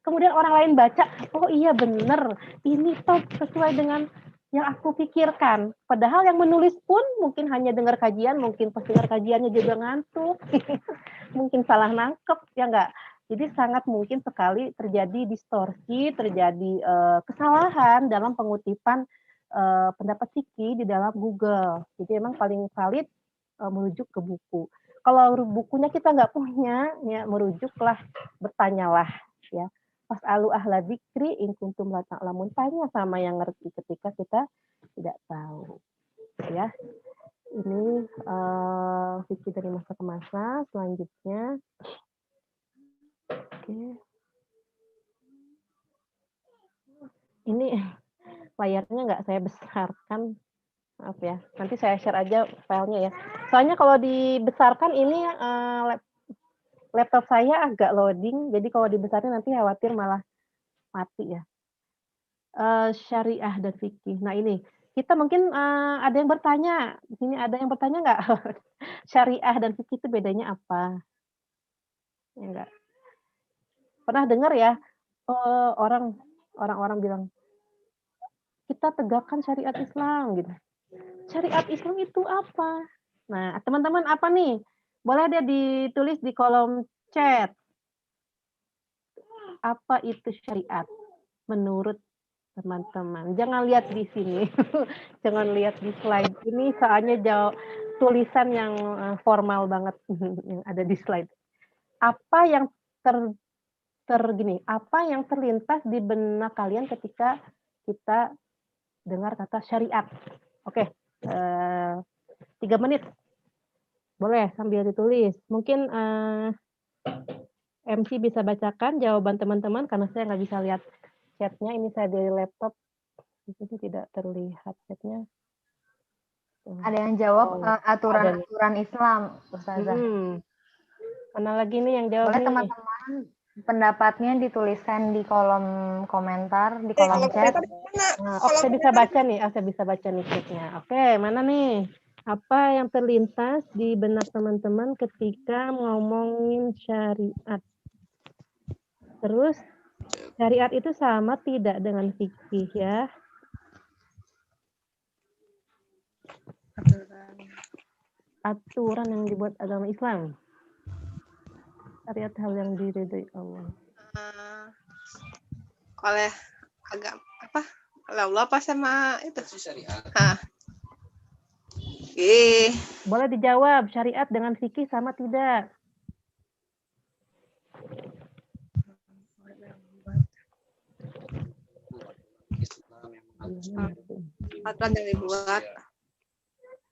Kemudian orang lain baca, oh iya bener, ini toh sesuai dengan yang aku pikirkan. Padahal yang menulis pun mungkin hanya dengar kajian, mungkin pas dengar kajiannya juga ngantuk. Mungkin salah nangkep, ya enggak? Jadi sangat mungkin sekali terjadi distorsi, terjadi kesalahan dalam pengutipan pendapat fikih di dalam Google. Jadi emang paling valid merujuk ke buku. Kalau bukunya kita nggak punya, ya merujuklah, bertanyalah, ya. Fas'alu ahla dzikri in kuntum la ta'lamun. Tanya sama yang ngerti ketika kita tidak tahu, ya. Ini fikih dari masa ke masa. Selanjutnya, oke. Ini layarnya nggak saya besarkan. Maaf ya, nanti saya share aja filenya ya. Soalnya kalau dibesarkan ini laptop saya agak loading, jadi kalau dibesarin nanti khawatir malah mati ya. Syariah dan fikih. Nah ini, kita mungkin ada yang bertanya, di sini ada yang bertanya nggak? Syariah dan fikih itu bedanya apa? Ya enggak? Pernah dengar ya, orang-orang bilang, kita tegakkan syariat Islam gitu. Syariat Islam itu apa? Nah, teman-teman apa nih? Boleh dia ditulis di kolom chat. Apa itu syariat menurut teman-teman? Jangan lihat di sini. Jangan lihat di slide. Ini soalnya tulisan yang formal banget yang ada di slide. Apa yang apa yang terlintas di benak kalian ketika kita dengar kata syariat? Oke. 3 menit. Boleh sambil ditulis. Mungkin MC bisa bacakan jawaban teman-teman karena saya nggak bisa lihat chatnya. Ini saya dari laptop, jadi tidak terlihat chatnya. Ada yang jawab aturan-aturan Islam, Ustazah. Mana lagi nih yang jawab? Boleh teman-teman pendapatnya dituliskan di kolom komentar, di kolom chat. Nah, saya bisa baca nih, saya bisa baca nih chatnya. Oke, mana nih? Apa yang terlintas di benak teman-teman ketika ngomongin syariat? Terus, syariat itu sama tidak dengan fikih ya? Aturan yang dibuat agama Islam. Syariat hal yang diridhoi Allah. Oleh agama apa? Oleh Allah apa sama itu? Syariat. Boleh dijawab, syariat dengan fikih sama tidak? Aturan yang dibuat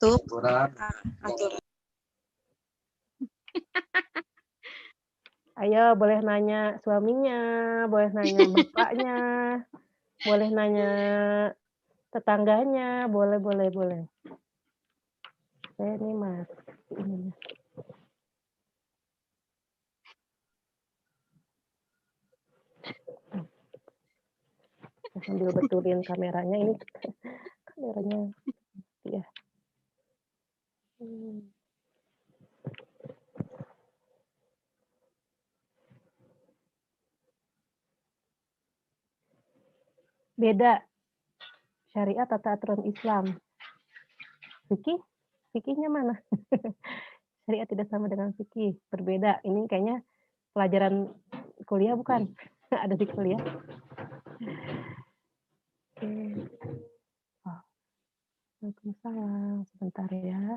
tuh aturan. Ayo, boleh nanya suaminya, boleh nanya bapaknya, boleh nanya tetangganya, boleh. Saya ini mas, ini. Sambil betulin kameranya, ini kameranya ya. Beda syariat atau aturan Islam. Fikihnya mana? Syariat tidak sama dengan fikih, berbeda. Ini kayaknya pelajaran kuliah bukan? Ada di kuliah. Oke. Waalaikumsalam. Sebentar ya.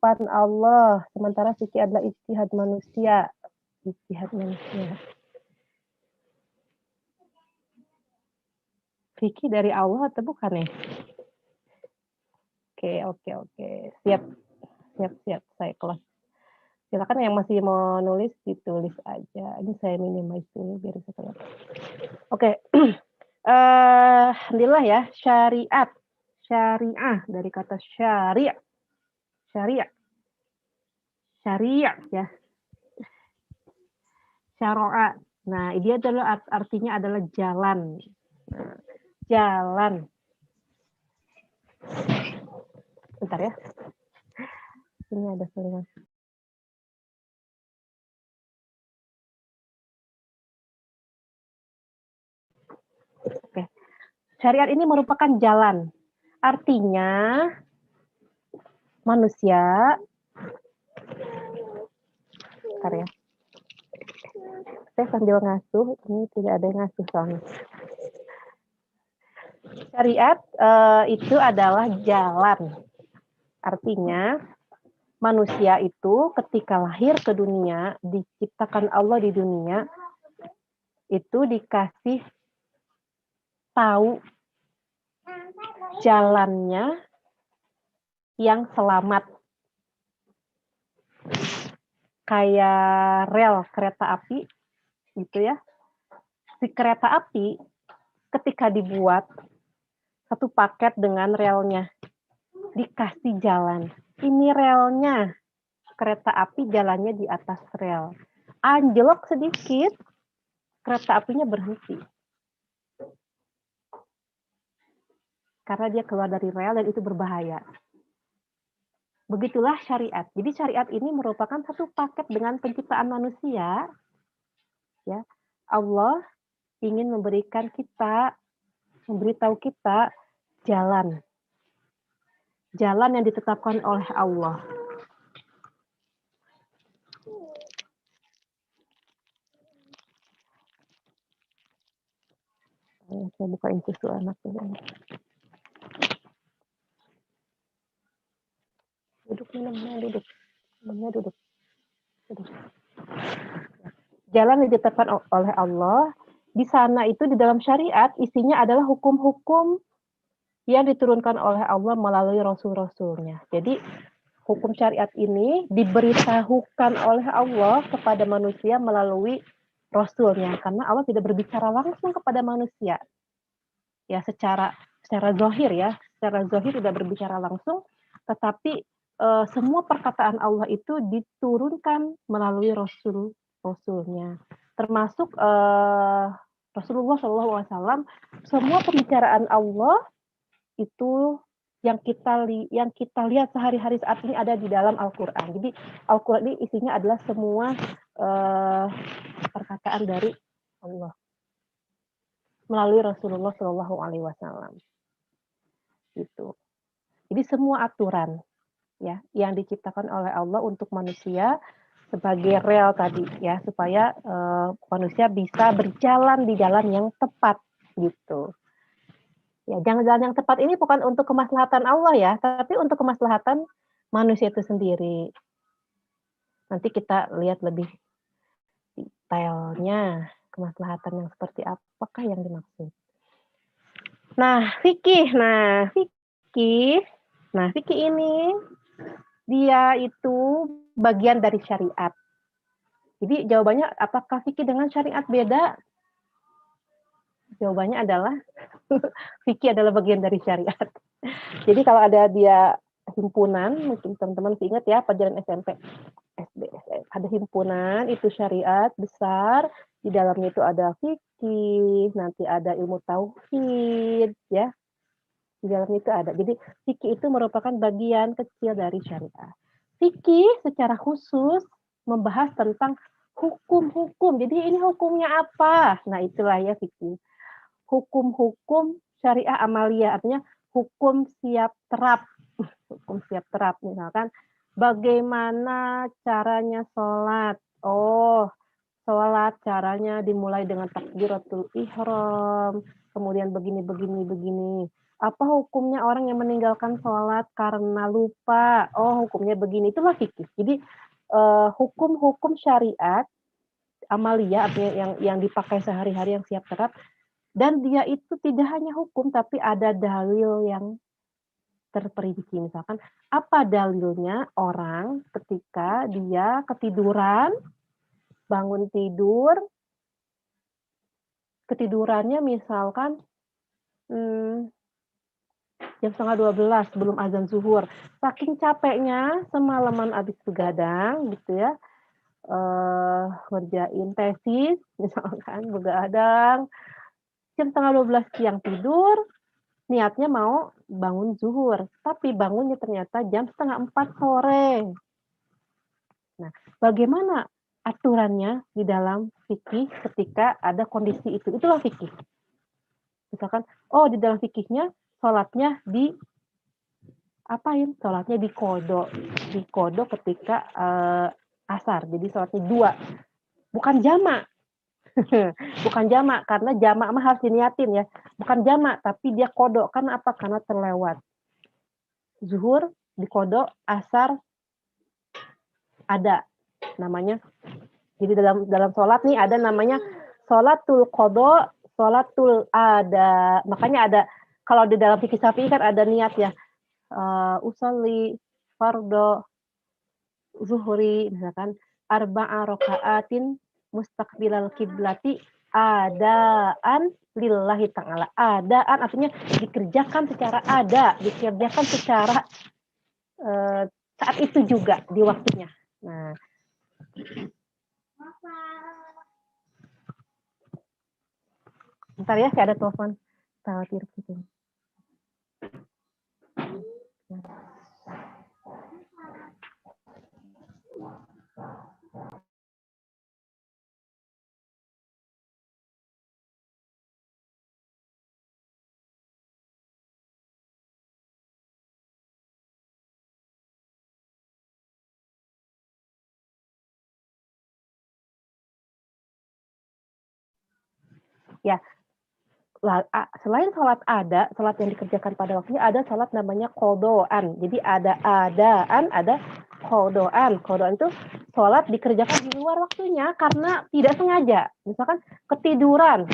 Allah, sementara fikih adalah ijtihad manusia. Fikih dari Allah atau bukan ya? Oke. Siap. Saya kelas. Silakan yang masih mau nulis ditulis aja. Ini saya minimize dulu biar bisa kelihatan. Oke. Alhamdulillah ya, syariat. Syariah dari kata syariah. Syariah ya. Syara'a. Nah, dia adalah artinya adalah jalan. Nah, jalan. Bentar ya. Ini ada tulisan. Oke. Syariat ini merupakan jalan. Artinya manusia. Bentar ya. Saya sambil ngasuh, ini tidak ada yang ngasuh soalnya. Syariat itu adalah jalan. Artinya manusia itu ketika lahir ke dunia, diciptakan Allah di dunia, itu dikasih tahu jalannya yang selamat. Kayak rel kereta api, gitu ya. Si kereta api ketika dibuat, satu paket dengan relnya, dikasih jalan. Ini relnya, kereta api jalannya di atas rel. Anjlok sedikit, kereta apinya berhenti. Karena dia keluar dari rel dan itu berbahaya. Begitulah syariat. Jadi syariat ini merupakan satu paket dengan penciptaan manusia. Ya, Allah ingin memberikan kita, memberitahu kita jalan. Jalan yang ditetapkan oleh Allah. Saya bukain susu anak dulu. Duduk. Jalan yang ditetapkan oleh Allah, di sana itu di dalam syariat isinya adalah hukum-hukum yang diturunkan oleh Allah melalui rasul-rasulnya. Jadi hukum syariat ini diberitahukan oleh Allah kepada manusia melalui rasulnya, karena Allah tidak berbicara langsung kepada manusia. Ya, secara zahir ya, secara zahir tidak berbicara langsung, tetapi semua perkataan Allah itu diturunkan melalui rasulnya, termasuk Rasulullah SAW. Semua pembicaraan Allah itu yang kita lihat sehari-hari saat ini ada di dalam Al-Quran. Jadi Al-Quran ini isinya adalah semua perkataan dari Allah melalui Rasulullah SAW. Gitu. Jadi semua aturan ya yang diciptakan oleh Allah untuk manusia sebagai rel tadi ya, supaya manusia bisa berjalan di jalan yang tepat gitu. Ya, jalan yang tepat ini bukan untuk kemaslahatan Allah ya, tapi untuk kemaslahatan manusia itu sendiri. Nanti kita lihat lebih detailnya kemaslahatan yang seperti apakah yang dimaksud. Nah, fikih ini dia itu bagian dari syariat. Jadi jawabannya apakah fikih dengan syariat beda? Jawabannya adalah fikih adalah bagian dari syariat. Jadi kalau ada dia himpunan, mungkin teman-teman ingat ya pelajaran SMP, SD, ada himpunan itu syariat besar, di dalamnya itu ada fikih, nanti ada ilmu tauhid, ya. Di dalamnya itu ada. Jadi fikih itu merupakan bagian kecil dari syariat. Fikih secara khusus membahas tentang hukum-hukum. Jadi ini hukumnya apa? Nah, itulah ya fikih. Hukum-hukum syariah amaliyah, artinya hukum siap terap. Hukum siap terap, misalkan bagaimana caranya sholat. Oh, sholat caranya dimulai dengan takbiratul ihram, kemudian begini. Apa hukumnya orang yang meninggalkan sholat karena lupa? Oh, hukumnya begini. Itulah fikih. Jadi hukum-hukum syariat amaliyah, artinya yang dipakai sehari-hari yang siap terap, Dan dia itu tidak hanya hukum, tapi ada dalil yang terperinci. Misalkan, apa dalilnya orang ketika dia ketiduran, bangun tidur, ketidurannya misalkan jam setengah 12 sebelum azan zuhur. Saking capeknya, semalaman habis begadang, gitu ya, ngerjain tesis, misalkan begadang, jam setengah 12 siang tidur, niatnya mau bangun zuhur, tapi bangunnya ternyata jam setengah 4 sore. Nah, bagaimana aturannya di dalam fikih ketika ada kondisi itu? Itulah fikih. Misalkan, oh di dalam fikihnya sholatnya di apain? Sholatnya di kodo ketika asar. Jadi sholatnya 2, bukan jamak. Bukan jamak, karena jamak mah harus diniatin ya. Bukan jamak, tapi dia kodok. Karena apa? Karena terlewat. Zuhur di kodok, asar ada namanya. Jadi dalam sholat nih ada namanya sholatul kodok, sholatul ada. Makanya ada, kalau di dalam fikih Syafi'i kan ada niat ya. Usolli fardo zuhuri, misalkan arba'a raka'atin mustaqbilal kiblati adaan lillahi ta'ala. Adaan artinya dikerjakan secara dikerjakan secara saat itu juga di waktunya. Nah, bentar ya, saya ada telepon. Khawatir gitu. Ya, selain sholat sholat yang dikerjakan pada waktunya, ada sholat namanya kodoan. Jadi ada adaan, ada kodoan. Kodoan itu sholat dikerjakan di luar waktunya karena tidak sengaja. Misalkan ketiduran.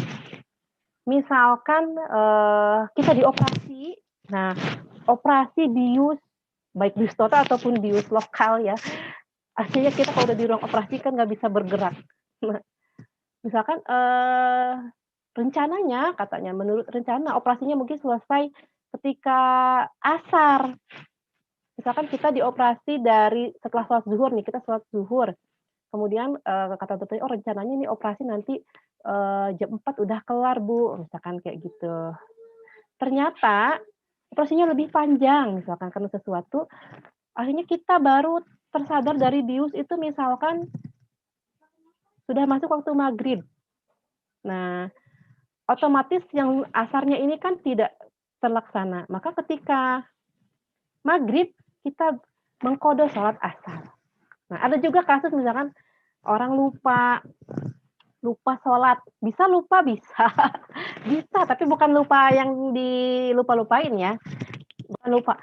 Misalkan kita dioperasi. Nah, operasi bius, baik bius total ataupun bius lokal ya. Artinya kita kalau udah di ruang operasi kan nggak bisa bergerak. Nah, misalkan rencananya, katanya menurut rencana operasinya mungkin selesai ketika asar. Misalkan kita dioperasi setelah sholat zuhur nih, kita sholat zuhur. Kemudian kata dokternya, oh rencananya nih operasi nanti jam 4 udah kelar Bu, misalkan kayak gitu. Ternyata operasinya lebih panjang, misalkan karena sesuatu. Akhirnya kita baru tersadar dari bius itu misalkan sudah masuk waktu maghrib. Nah, otomatis yang asarnya ini kan tidak terlaksana. Maka ketika maghrib, kita mengkodo sholat asar. Nah, ada juga kasus misalkan orang lupa sholat. Bisa lupa, bisa. Bisa, tapi bukan lupa yang dilupa-lupain ya. Bukan lupa,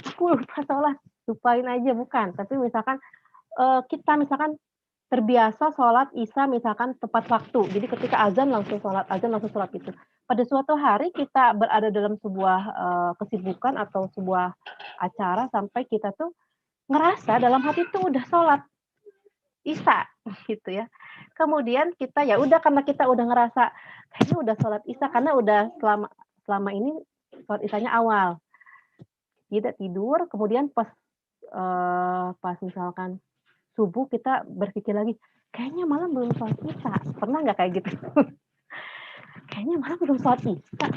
aku lupa sholat. Lupain aja, bukan. Tapi misalkan kita misalkan terbiasa sholat isya misalkan tepat waktu. Jadi ketika azan langsung sholat itu. Pada suatu hari kita berada dalam sebuah kesibukan atau sebuah acara sampai kita tuh ngerasa dalam hati tuh udah sholat isya gitu ya. Kemudian kita ya udah, karena kita udah ngerasa kayaknya udah sholat isya karena udah selama ini sholat isyanya awal. Tidak tidur, kemudian pas misalkan subuh kita berpikir lagi, kayaknya malam belum sholat isya. Pernah nggak kayak gitu? Kayaknya malam belum sholat isya.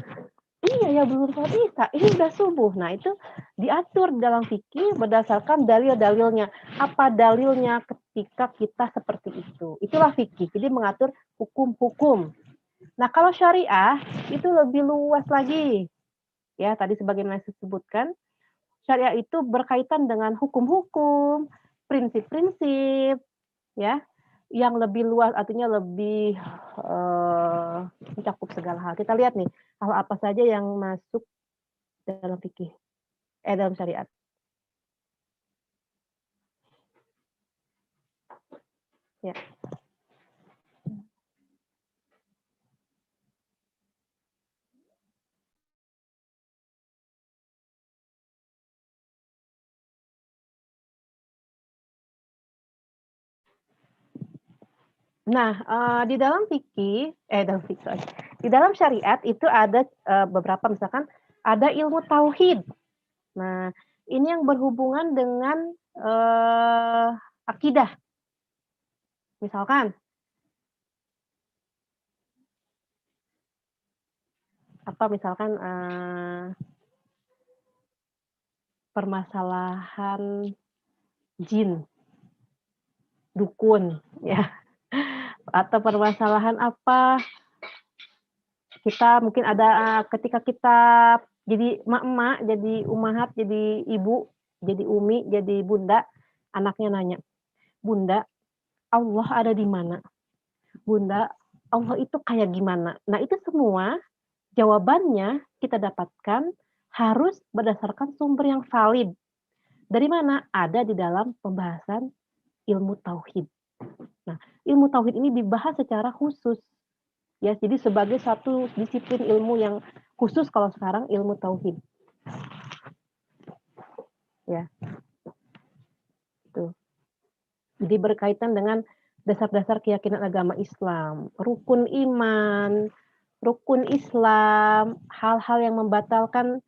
Iya ya, belum sholat isya. Ini udah subuh. Nah itu diatur dalam fikih berdasarkan dalil-dalilnya. Apa dalilnya ketika kita seperti itu? Itulah fikih. Jadi mengatur hukum-hukum. Nah kalau syariah itu lebih luas lagi. Ya tadi sebagaimana saya sebutkan, syariah itu berkaitan dengan hukum-hukum, prinsip-prinsip, ya, yang lebih luas, artinya lebih mencakup segala hal. Kita lihat nih, hal apa saja yang masuk dalam fikih, dalam syariat. Ya. Nah, di dalam fikih, sorry. Di dalam syariat itu ada beberapa, misalkan ada ilmu tauhid. Nah, ini yang berhubungan dengan akidah. Misalkan, permasalahan jin, dukun, ya, atau permasalahan apa, kita mungkin ada ketika kita jadi emak-emak, jadi umahat, jadi ibu, jadi umi, jadi bunda, anaknya nanya, "Bunda, Allah ada di mana? Bunda, Allah itu kayak gimana?" Nah, itu semua jawabannya kita dapatkan harus berdasarkan sumber yang valid. Dari mana? Ada di dalam pembahasan ilmu tauhid. Nah, ilmu tauhid ini dibahas secara khusus. Ya, jadi sebagai satu disiplin ilmu yang khusus kalau sekarang ilmu tauhid. Ya. Tuh. Jadi berkaitan dengan dasar-dasar keyakinan agama Islam, rukun iman, rukun Islam, hal-hal yang membatalkan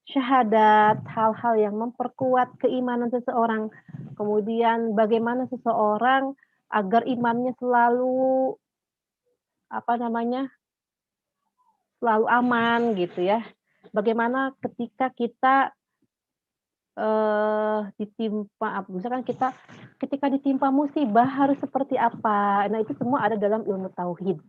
syahadat, hal-hal yang memperkuat keimanan seseorang. Kemudian bagaimana seseorang agar imannya selalu selalu aman gitu ya. Bagaimana ketika kita misalkan kita ketika ditimpa musibah harus seperti apa. Nah, itu semua ada dalam ilmu tauhid.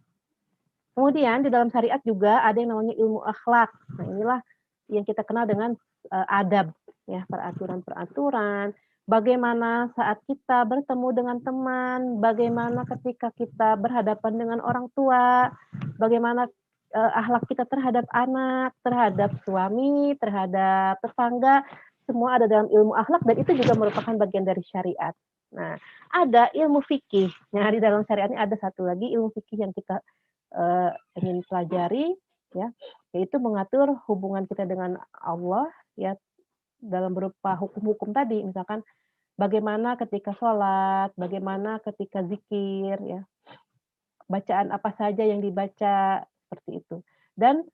Kemudian di dalam syariat juga ada yang namanya ilmu akhlak. Nah, inilah yang kita kenal dengan adab, ya, peraturan-peraturan. Bagaimana saat kita bertemu dengan teman, bagaimana ketika kita berhadapan dengan orang tua, bagaimana akhlak kita terhadap anak, terhadap suami, terhadap tetangga, semua ada dalam ilmu akhlak dan itu juga merupakan bagian dari syariat. Nah, ada ilmu fikih. Nah, di dalam syariat ini ada satu lagi ilmu fikih yang kita ingin pelajari, ya, yaitu mengatur hubungan kita dengan Allah, ya, dalam berupa hukum-hukum tadi, misalkan bagaimana ketika sholat, bagaimana ketika zikir, ya, bacaan apa saja yang dibaca, seperti itu. Dan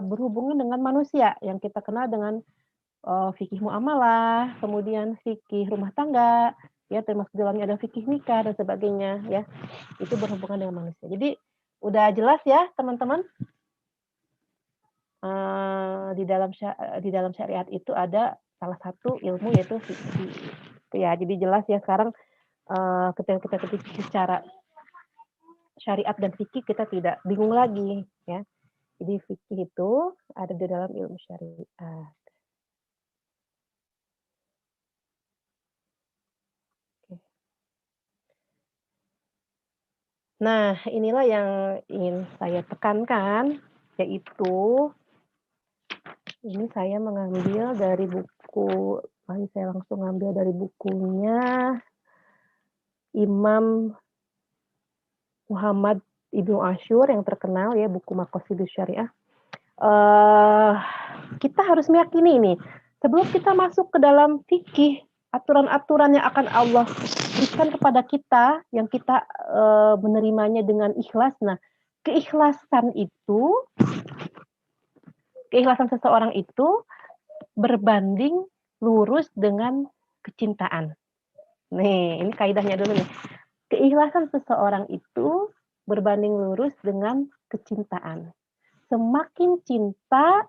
berhubungan dengan manusia yang kita kenal dengan fikih muamalah, kemudian fikih rumah tangga, ya, termasuk dalamnya ada fikih nikah dan sebagainya, ya, itu berhubungan dengan manusia. Jadi udah jelas ya teman-teman, di dalam syariat itu ada salah satu ilmu yaitu fikih. Ya, jadi jelas ya sekarang ketika kita bicara syariat dan fikih kita tidak bingung lagi, ya. Jadi fikih itu ada di dalam ilmu syariat. Nah, inilah yang ingin saya tekankan, yaitu ini saya mengambil dari buku, saya langsung ambil dari bukunya Imam Muhammad Ibnu Ashur yang terkenal, ya, buku Maqasidus Syariah. Kita harus meyakini ini, sebelum kita masuk ke dalam fikih, aturan-aturan yang akan Allah berikan kepada kita, yang kita menerimanya dengan ikhlas. Nah, keikhlasan seseorang itu berbanding lurus dengan kecintaan. Nih, ini kaidahnya dulu nih. Keikhlasan seseorang itu berbanding lurus dengan kecintaan. Semakin cinta,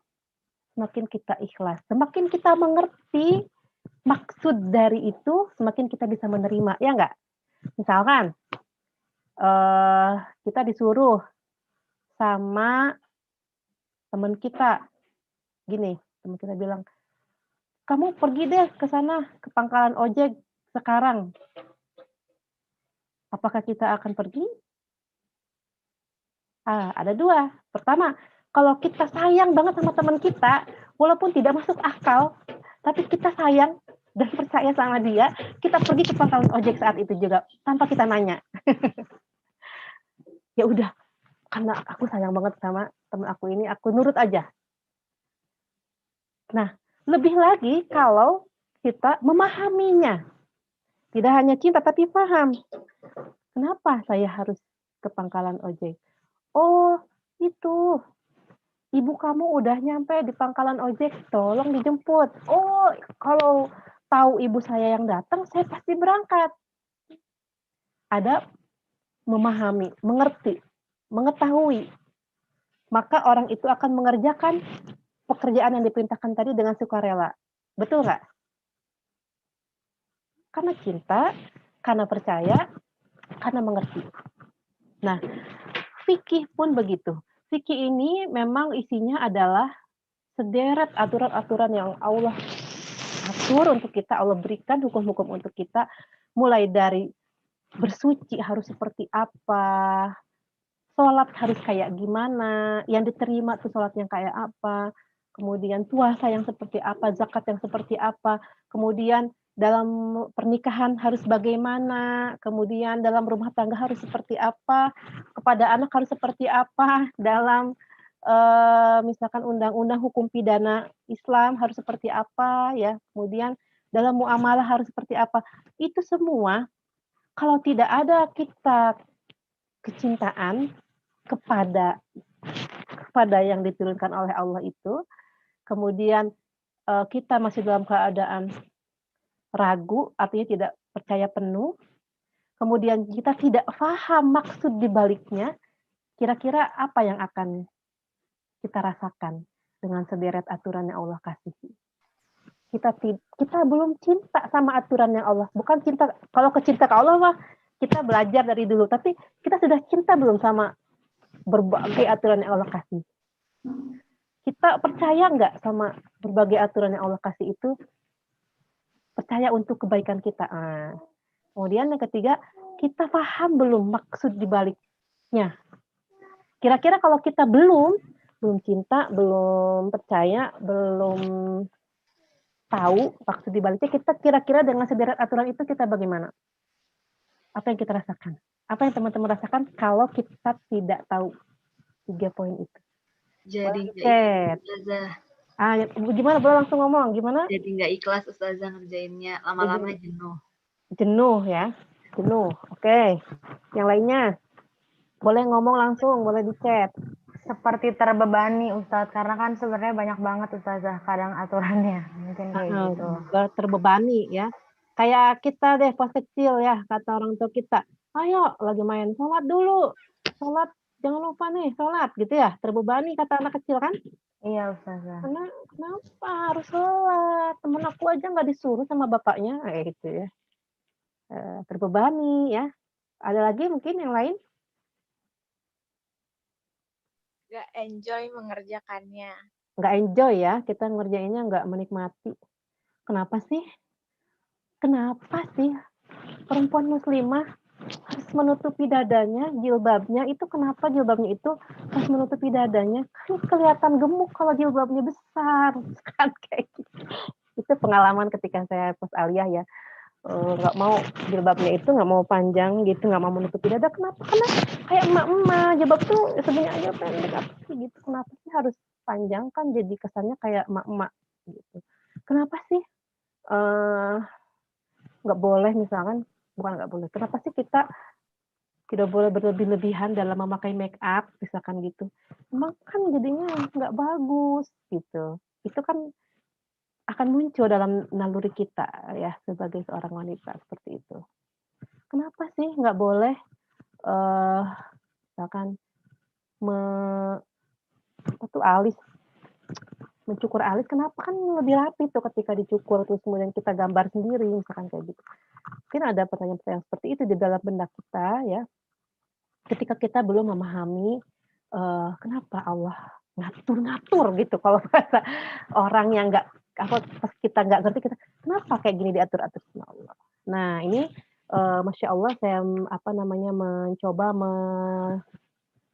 semakin kita ikhlas. Semakin kita mengerti maksud dari itu, semakin kita bisa menerima, ya enggak? Misalkan kita disuruh sama teman kita, gini, teman kita bilang, "Kamu pergi deh ke sana, ke pangkalan ojek sekarang." Apakah kita akan pergi? Ada dua. Pertama, kalau kita sayang banget sama teman kita, walaupun tidak masuk akal, tapi kita sayang dan percaya sama dia, kita pergi ke pangkalan ojek saat itu juga, tanpa kita nanya. Ya udah, karena aku sayang banget sama teman aku ini, aku nurut aja. Nah, lebih lagi kalau kita memahaminya. Tidak hanya cinta, tapi paham. Kenapa saya harus ke pangkalan ojek. Oh, itu. Ibu kamu udah nyampe di pangkalan ojek, tolong dijemput. Oh, kalau tahu ibu saya yang datang, saya pasti berangkat. Ada memahami, mengerti, mengetahui. Maka orang itu akan mengerjakan pekerjaan yang diperintahkan tadi dengan sukarela. Betul nggak? Karena cinta, karena percaya, karena mengerti. Nah, fikih pun begitu. Fikih ini memang isinya adalah sederet aturan-aturan yang Allah atur untuk kita, Allah berikan hukum-hukum untuk kita, mulai dari bersuci harus seperti apa, sholat harus kayak gimana, yang diterima tuh sholat yang kayak apa, kemudian puasa yang seperti apa, zakat yang seperti apa, kemudian dalam pernikahan harus bagaimana, kemudian dalam rumah tangga harus seperti apa, kepada anak harus seperti apa, dalam misalkan undang-undang hukum pidana Islam harus seperti apa, ya, kemudian dalam muamalah harus seperti apa. Itu semua kalau tidak ada kita kecintaan kepada yang diturunkan oleh Allah itu, kemudian kita masih dalam keadaan ragu, artinya tidak percaya penuh, kemudian kita tidak paham maksud di baliknya, kira-kira apa yang akan kita rasakan dengan sederet aturan yang Allah kasih. Kita belum cinta sama aturan yang Allah. Bukan cinta, kalau kecinta ke Allah mah kita belajar dari dulu, tapi kita sudah cinta belum sama berbagai aturan yang Allah kasih. Kita percaya nggak sama berbagai aturan yang Allah kasih itu? Percaya untuk kebaikan kita. Kemudian yang ketiga, kita paham belum maksud di baliknya. Kira-kira kalau kita belum cinta, belum percaya, belum tahu maksud di baliknya, kita kira-kira dengan sederet aturan itu kita bagaimana? Apa yang kita rasakan? Apa yang teman-teman rasakan kalau kita tidak tahu 3 poin itu? Jadi gimana? Boleh langsung ngomong. Gimana? Jadi nggak ikhlas Ustazah ngerjainnya, lama-lama jenuh. Jenuh ya? Jenuh. Oke. Yang lainnya? Boleh ngomong langsung, boleh di chat. Seperti terbebani Ustadz, karena kan sebenarnya banyak banget Ustazah kadang aturannya. Mungkin kayak gitu. Terbebani ya. Kayak kita deh pas kecil ya, kata orang tua kita, ayo lagi main, sholat dulu. Sholat, jangan lupa nih, sholat gitu ya. Terbebani kata anak kecil kan? Iya Ustazah. Karena kenapa harus sholat? Temen aku aja nggak disuruh sama bapaknya, kayak gitu ya. Terbebani ya. Ada lagi mungkin yang lain? Nggak enjoy mengerjakannya. Nggak enjoy ya, kita ngerjainnya nggak menikmati. Kenapa sih? Perempuan muslimah harus menutupi dadanya, jilbabnya itu kenapa jilbabnya itu harus menutupi dadanya? Kan kelihatan gemuk kalau jilbabnya besar, kan kayak gitu. Itu pengalaman ketika saya pos aliyah ya, nggak mau jilbabnya itu nggak mau panjang gitu, nggak mau menutupi dada. Kenapa? Karena kayak emak-emak jilbab tuh sebenarnya aja pendek apa sih gitu. Kenapa sih harus panjang, kan jadi kesannya kayak emak-emak gitu. Kenapa sih nggak boleh misalkan, bukan nggak boleh, kenapa sih kita tidak boleh berlebih-lebihan dalam memakai make up misalkan gitu? Emang kan jadinya nggak bagus gitu. Itu kan akan muncul dalam naluri kita ya sebagai seorang wanita seperti itu. Kenapa sih nggak boleh misalkan alis, mencukur alis? Kenapa? Kan lebih rapi tuh ketika dicukur, terus kemudian kita gambar sendiri misalkan kayak gitu. Mungkin ada pertanyaan-pertanyaan seperti itu di dalam benak kita ya, ketika kita belum memahami kenapa Allah ngatur-ngatur gitu. Kalau bahasa orang yang nggak, pas kita nggak ngerti, kita kenapa kayak gini diatur-atur sama Allah. Nah ini Masya Allah saya mencoba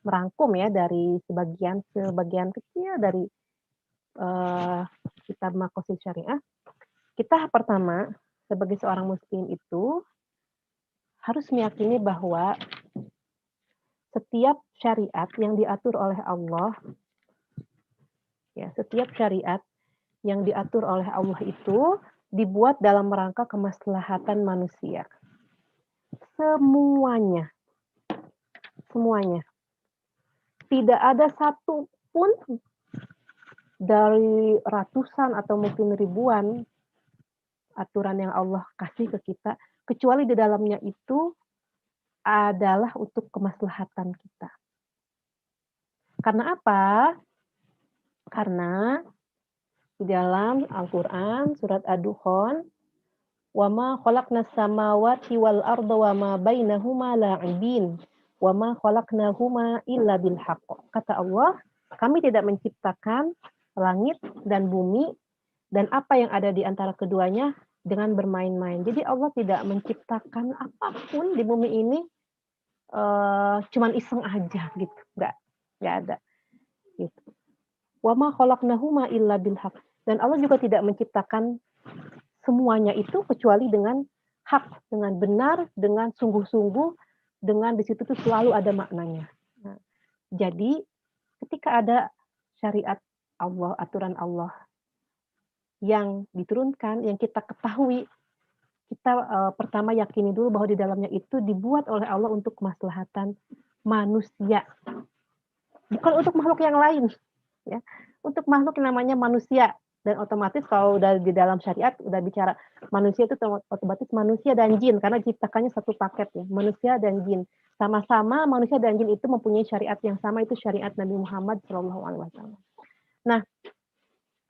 merangkum ya dari sebagian kecil dari kitab Maqasid Syariah. Kita pertama sebagai seorang muslim itu harus meyakini bahwa setiap syariat yang diatur oleh Allah, ya, setiap syariat yang diatur oleh Allah itu dibuat dalam rangka kemaslahatan manusia. Semuanya. semuanya. Tidak ada satu pun dari ratusan atau mungkin ribuan aturan yang Allah kasih ke kita, kecuali di dalamnya itu adalah untuk kemaslahatan kita. Karena apa? Karena di dalam Al-Quran, surat Ad-Dukhan, وَمَا خَلَقْنَا السَّمَاوَاتِ وَالْأَرْضَ وَمَا بَيْنَهُمَا لَاعِبِينَ وَمَا خَلَقْنَاهُمَا إِلَّا بِالْحَقِّ. Kata Allah, kami tidak menciptakan langit dan bumi dan apa yang ada di antara keduanya dengan bermain-main. Jadi Allah tidak menciptakan apapun di bumi ini cuman iseng aja gitu, nggak ada. Gitu. وَمَا خَلَقْنَاهُمَا إِلَّا بِالْحَقِّ. Dan Allah juga tidak menciptakan semuanya itu kecuali dengan hak, dengan benar, dengan sungguh-sungguh, dengan di situ tuh selalu ada maknanya. Nah, jadi ketika ada syariat Allah, aturan Allah yang diturunkan, yang kita ketahui, kita pertama yakini dulu bahwa di dalamnya itu dibuat oleh Allah untuk kemaslahatan manusia, bukan untuk makhluk yang lain, ya, untuk makhluk yang namanya manusia. Dan otomatis kalau udah di dalam syariat udah bicara manusia itu otomatis manusia dan jin karena ciptakannya satu paket ya, manusia dan jin. Sama-sama manusia dan jin itu mempunyai syariat yang sama, itu syariat Nabi Muhammad SAW. Nah,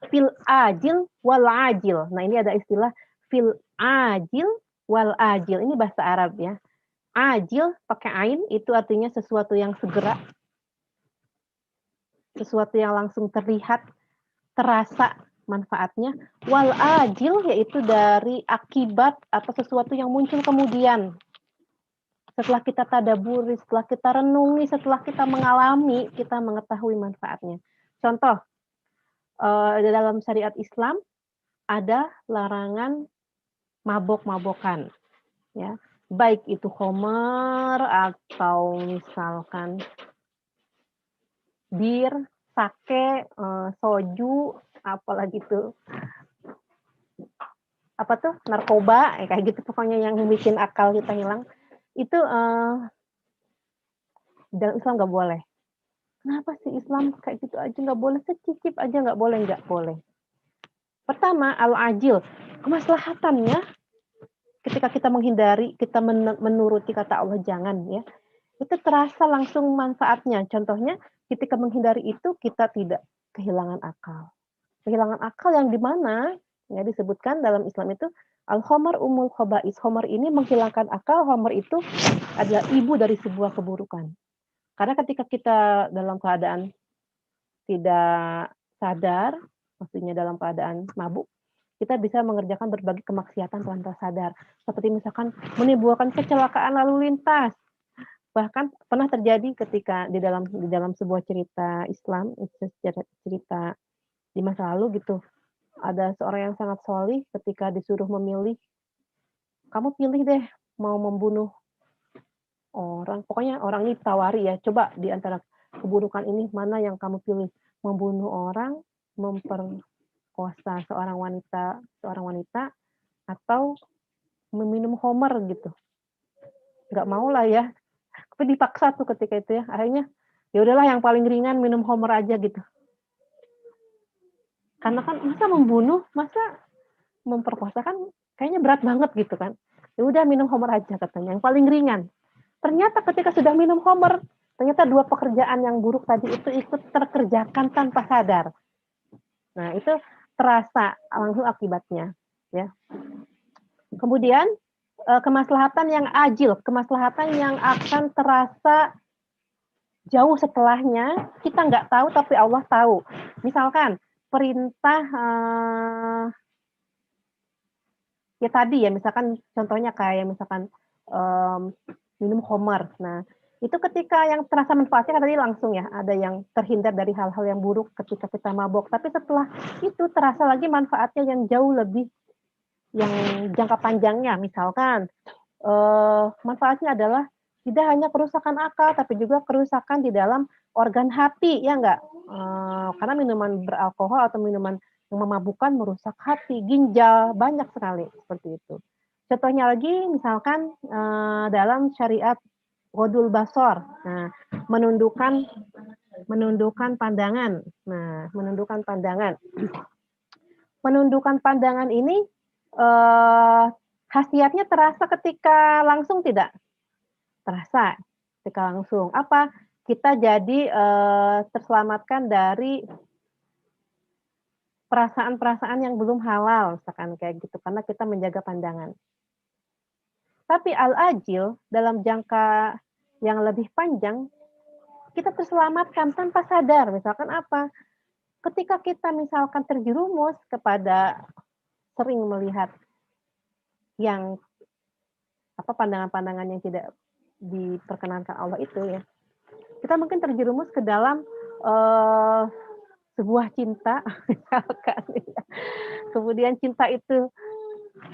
fil ajil wal ajil. Nah, ini ada istilah fil ajil wal ajil. Ini bahasa Arab ya. Ajil pakai ain itu artinya sesuatu yang segera. Sesuatu yang langsung terlihat, terasa manfaatnya. Wal ajil yaitu dari akibat atau sesuatu yang muncul kemudian. Setelah kita tadaburi, setelah kita renungi, setelah kita mengalami, kita mengetahui manfaatnya. Contoh, di dalam syariat Islam ada larangan mabok-mabokan. Ya. Baik itu khamar atau misalkan bir, sake, soju, apalagi tuh apa tuh narkoba kayak gitu, pokoknya yang bikin akal kita hilang itu dalam Islam nggak boleh. Kenapa sih Islam kayak gitu aja nggak boleh, secicip aja nggak boleh? Nggak boleh. Pertama, al-ajil, kemaslahatannya ketika kita menghindari, kita menuruti kata Allah jangan ya, itu terasa langsung manfaatnya. Contohnya ketika menghindari itu kita tidak kehilangan akal. Kehilangan akal yang dimana ya disebutkan dalam Islam itu al-khamar umul khaba'is. Khamar ini menghilangkan akal. Khamar itu adalah ibu dari sebuah keburukan. Karena ketika kita dalam keadaan tidak sadar, maksudnya dalam keadaan mabuk, kita bisa mengerjakan berbagai kemaksiatan tanpa sadar. Seperti misalkan menimbulkan kecelakaan lalu lintas. Bahkan pernah terjadi ketika di dalam sebuah cerita Islam, cerita di masa lalu gitu, ada seorang yang sangat solih ketika disuruh memilih, kamu pilih deh mau membunuh orang, pokoknya orang ini tawari ya, coba di antara keburukan ini mana yang kamu pilih, membunuh orang, memperkosa seorang wanita atau meminum khamar gitu. Nggak mau lah ya, tapi dipaksa tuh ketika itu ya, akhirnya ya udahlah yang paling ringan minum khamar aja gitu. Karena kan masa membunuh, masa memperkosa kan kayaknya berat banget gitu kan. Ya udah minum khamar aja katanya, yang paling ringan. Ternyata ketika sudah minum khamar, ternyata dua pekerjaan yang buruk tadi itu ikut terkerjakan tanpa sadar. Nah, itu terasa langsung akibatnya, ya. Kemudian kemaslahatan yang ajil, kemaslahatan yang akan terasa jauh setelahnya, kita nggak tahu tapi Allah tahu. Misalkan perintah ya tadi ya, misalkan contohnya kayak misalkan minum khamar. Nah, itu ketika yang terasa manfaatnya kan tadi langsung ya, ada yang terhindar dari hal-hal yang buruk ketika kita mabok. Tapi setelah itu terasa lagi manfaatnya yang jauh lebih, yang jangka panjangnya. Misalkan manfaatnya adalah tidak hanya kerusakan akal, tapi juga kerusakan di dalam organ hati, ya enggak? Karena minuman beralkohol atau minuman yang memabukkan merusak hati, ginjal, banyak sekali seperti itu. Contohnya lagi, misalkan dalam syariat Ghodul basor. Nah, menundukkan pandangan. Nah, menundukkan pandangan. Menundukkan pandangan ini khasiatnya terasa ketika langsung tidak? Terasa ketika langsung. Apa? Kita jadi terselamatkan dari perasaan-perasaan yang belum halal, misalkan kayak gitu, karena kita menjaga pandangan. Tapi al-ajil dalam jangka yang lebih panjang, kita terselamatkan tanpa sadar. Misalkan apa? Ketika kita misalkan terjerumus kepada sering melihat yang pandangan-pandangan yang tidak diperkenankan Allah itu ya, kita mungkin terjerumus ke dalam sebuah cinta, misalkan. Kemudian cinta itu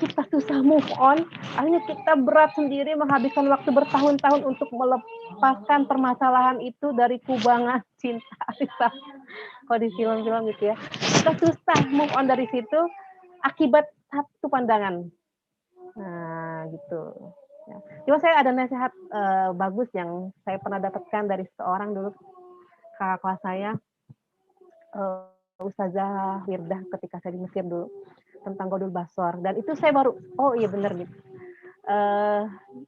kita susah move on, akhirnya kita berat sendiri menghabiskan waktu bertahun-tahun untuk melepaskan permasalahan itu dari kubangan cinta. Kalau di film-film gitu ya, kita susah move on dari situ akibat satu pandangan. Nah, gitu. Ya. Cuma saya ada nasihat bagus yang saya pernah dapatkan dari seorang dulu, kakak kelas saya, Ustazah Wirdah ketika saya di Mesir dulu, tentang Ghodul basor, dan itu saya baru oh iya benar gitu.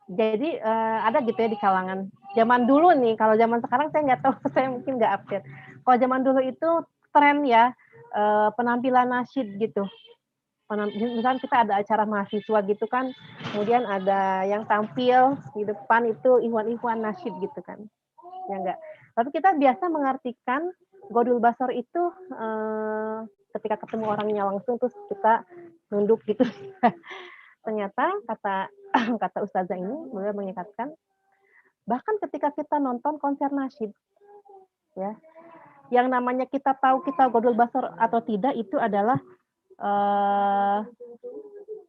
Jadi ada gitu ya di kalangan zaman dulu nih, kalau zaman sekarang saya nggak tahu, saya mungkin nggak update. Kalau zaman dulu itu tren ya penampilan nasyid gitu. Misalnya kita ada acara mahasiswa gitu kan, kemudian ada yang tampil di depan itu ikhwan-ikhwan nasyid gitu kan, ya enggak. Tapi kita biasa mengartikan Ghodul basor itu ketika ketemu orangnya langsung terus kita nunduk gitu. Ternyata kata ustazah ini beliau mengatakan bahkan ketika kita nonton konser nasyid ya, yang namanya kita tahu kita Ghodul basor atau tidak itu adalah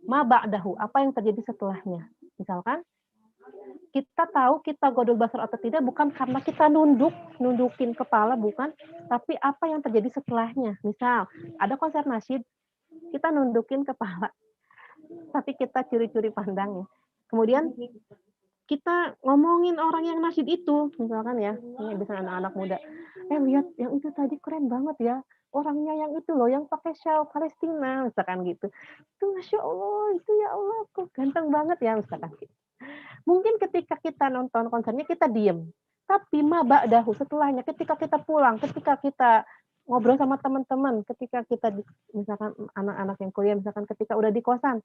ma ba'dahu, apa yang terjadi setelahnya. Misalkan kita tahu kita Ghodul basor atau tidak bukan karena kita nundukin kepala, bukan, tapi apa yang terjadi setelahnya. Misal ada konser nasyid, kita nundukin kepala, tapi kita curi-curi pandang ya. Kemudian kita ngomongin orang yang nasyid itu, misalkan ya, ini bisa anak-anak muda, lihat yang itu tadi keren banget ya, orangnya yang itu loh, yang pakai shawl Palestina, misalkan gitu. Itu Masya Allah, itu ya Allah, kok ganteng banget ya, misalkan gitu. Mungkin ketika kita nonton konsernya kita diem, tapi ma ba'dahu, setelahnya, ketika kita pulang, ketika kita ngobrol sama teman-teman, ketika kita misalkan anak-anak yang kuliah, misalkan ketika udah di kosan,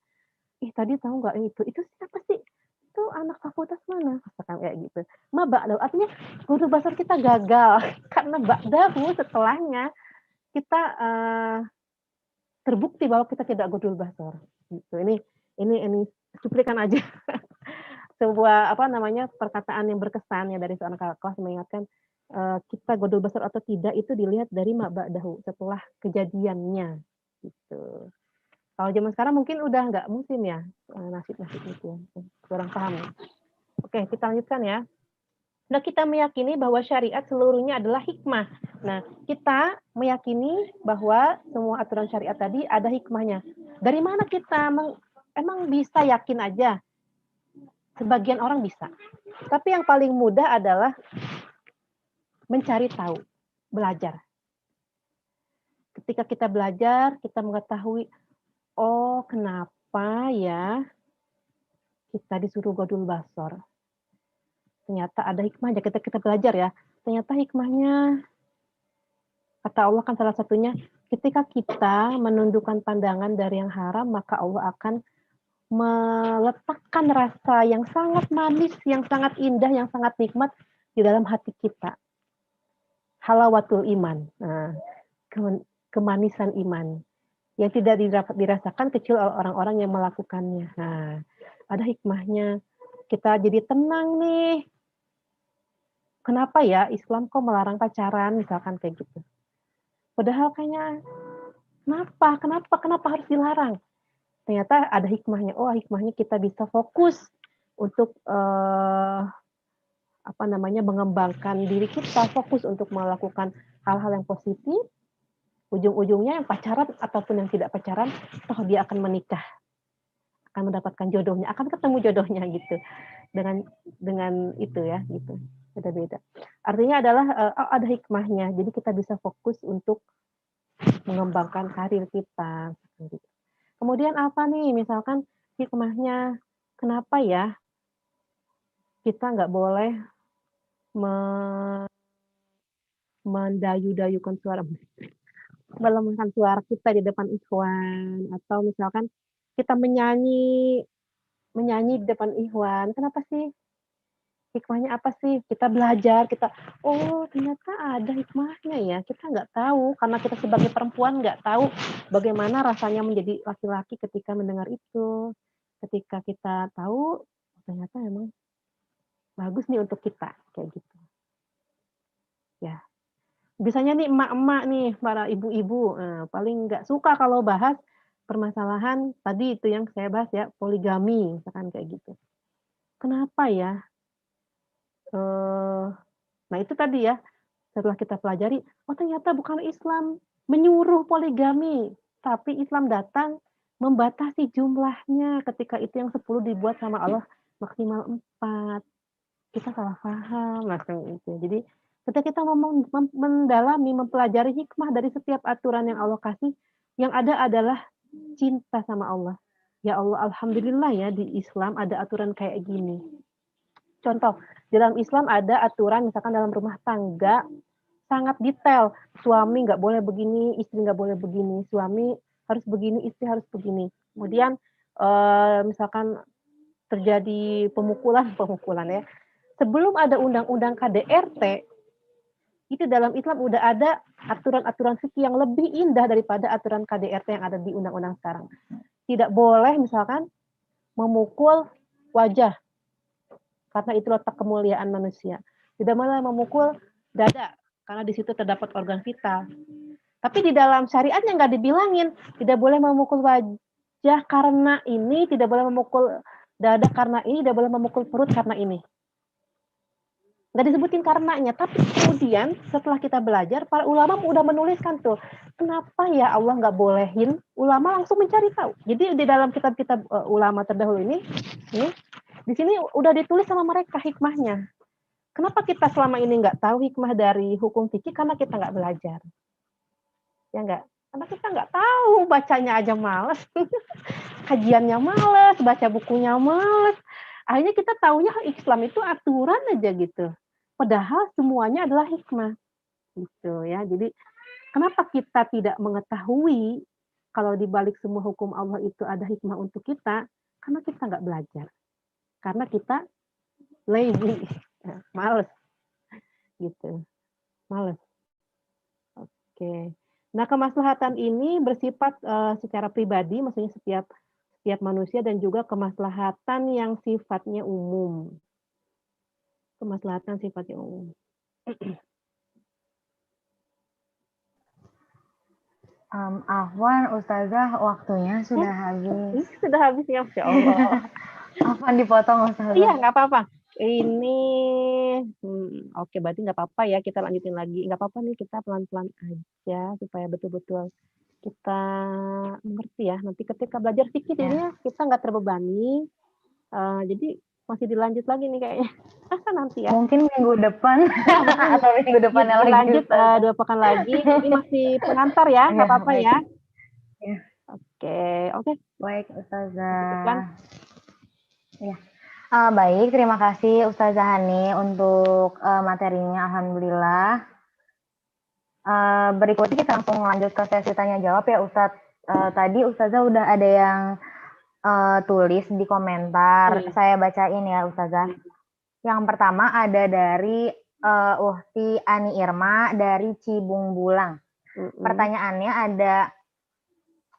tadi tahu nggak itu siapa sih? Itu anak fakultas mana? Misalkan kayak gitu. Ma ba'dahu, artinya Ghodul basor kita gagal karena ba'dahu, setelahnya kita terbukti bahwa kita tidak Ghodul basor. Gitu. Ini cuplikan aja. Sebuah perkataan yang berkesan ya dari seorang kakak kelas mengingatkan kita Ghodul basor atau tidak itu dilihat dari ma ba'dahu, setelah kejadiannya gitu. Kalau zaman sekarang mungkin udah nggak musim ya nasyid-nasyid itu ya. Kurang paham. Oke, kita lanjutkan ya. Nah, kita meyakini bahwa syariat seluruhnya adalah hikmah. Nah, kita meyakini bahwa semua aturan syariat tadi ada hikmahnya. Dari mana kita emang bisa yakin aja? Sebagian orang bisa. Tapi yang paling mudah adalah mencari tahu, belajar. Ketika kita belajar, kita mengetahui, oh kenapa ya kita disuruh Ghodul basor. Ternyata ada hikmahnya, kita belajar ya. Ternyata hikmahnya, kata Allah kan salah satunya, ketika kita menundukkan pandangan dari yang haram, maka Allah akan meletakkan rasa yang sangat manis, yang sangat indah, yang sangat nikmat di dalam hati kita. Halawatul iman, kemanisan iman, yang tidak dirasakan kecuali orang-orang yang melakukannya. Nah, ada hikmahnya. Kita jadi tenang nih. Kenapa ya Islam kok melarang pacaran, misalkan kayak gitu. Padahal kayaknya, kenapa harus dilarang? Ternyata ada hikmahnya. Oh, hikmahnya kita bisa fokus untuk mengembangkan diri kita, fokus untuk melakukan hal-hal yang positif. Ujung-ujungnya yang pacaran ataupun yang tidak pacaran, toh dia akan menikah, akan mendapatkan jodohnya, akan ketemu jodohnya gitu. dengan itu ya gitu. Beda-beda. Artinya adalah ada hikmahnya. Jadi kita bisa fokus untuk mengembangkan karir kita. Kemudian apa nih? Misalkan hikmahnya, kenapa ya kita nggak boleh mendayu-dayukan suara, melemahkan suara kita di depan ikhwan, atau misalkan kita menyanyi di depan ikhwan. Kenapa sih? Hikmahnya apa sih? Kita belajar, oh ternyata ada hikmahnya ya. Kita nggak tahu, karena kita sebagai perempuan nggak tahu bagaimana rasanya menjadi laki-laki ketika mendengar itu. Ketika kita tahu, ternyata emang bagus nih untuk kita, kayak gitu. Ya, biasanya nih emak-emak nih, para ibu-ibu, paling nggak suka kalau bahas permasalahan tadi itu yang saya bahas ya, poligami, misalkan kayak gitu. Kenapa ya? Nah itu tadi ya, setelah kita pelajari, oh ternyata bukan Islam menyuruh poligami, tapi Islam datang membatasi jumlahnya ketika itu yang 10 dibuat sama Allah maksimal 4. Kita salah paham langsung itu. Jadi ketika kita ngomong mendalami, mempelajari hikmah dari setiap aturan yang Allah kasih, yang ada adalah cinta sama Allah. Ya Allah, alhamdulillah ya di Islam ada aturan kayak gini. Contoh, di dalam Islam ada aturan misalkan dalam rumah tangga sangat detail. Suami nggak boleh begini, istri nggak boleh begini. Suami harus begini, istri harus begini. Kemudian misalkan terjadi pemukulan ya. Sebelum ada undang-undang KDRT, itu dalam Islam udah ada aturan-aturan fikih yang lebih indah daripada aturan KDRT yang ada di undang-undang sekarang. Tidak boleh misalkan memukul wajah, karena itu letak kemuliaan manusia. Tidak boleh memukul dada, karena di situ terdapat organ vital. Tapi di dalam syariatnya nggak dibilangin, tidak boleh memukul wajah karena ini, tidak boleh memukul dada karena ini, tidak boleh memukul perut karena ini. Nggak disebutin karenanya, tapi kemudian setelah kita belajar, para ulama udah menuliskan tuh, kenapa ya Allah nggak bolehin, ulama langsung mencari tahu. Jadi di dalam kitab-kitab ulama terdahulu ini, di sini udah ditulis sama mereka hikmahnya. Kenapa kita selama ini nggak tahu hikmah dari hukum fikih? Karena kita nggak belajar. Ya nggak? Karena kita nggak tahu, bacanya aja males. Kajiannya males, baca bukunya males. Akhirnya kita taunya Islam itu aturan aja gitu. Padahal semuanya adalah hikmah. Gitu ya. Jadi kenapa kita tidak mengetahui kalau di balik semua hukum Allah itu ada hikmah untuk kita? Karena kita nggak belajar. Karena kita lazy, males, gitu, males. Oke. Nah, kemaslahatan ini bersifat secara pribadi, maksudnya setiap manusia, dan juga kemaslahatan yang sifatnya umum. Kemaslahatan sifatnya umum. Afwan, Ustazah, waktunya sudah habis. Sudah habis ya, Masya Allah. Afwan dipotong, Ustazah. Iya, nggak apa-apa. Ini, oke, berarti nggak apa-apa ya, kita lanjutin lagi. Nggak apa-apa nih, kita pelan-pelan aja, supaya betul-betul kita mengerti ya. Nanti ketika belajar fikih, jadinya kita nggak terbebani. Jadi masih dilanjut lagi nih kayaknya. Nanti ya. Mungkin minggu depan, atau minggu depannya lagi. Lanjut 2 pekan lagi. Ini masih pengantar ya, nggak apa-apa ya. Oke. Baik, Ustazah. Ya. Baik, terima kasih Ustazah Hani untuk materinya, alhamdulillah. Berikutnya kita langsung lanjut ke sesi tanya jawab ya Ustadz. Tadi Ustazah udah ada yang tulis di komentar, saya bacain ya Ustazah. Yang pertama ada dari Uhti Ani Irma dari Cibung Bulang. Pertanyaannya ada,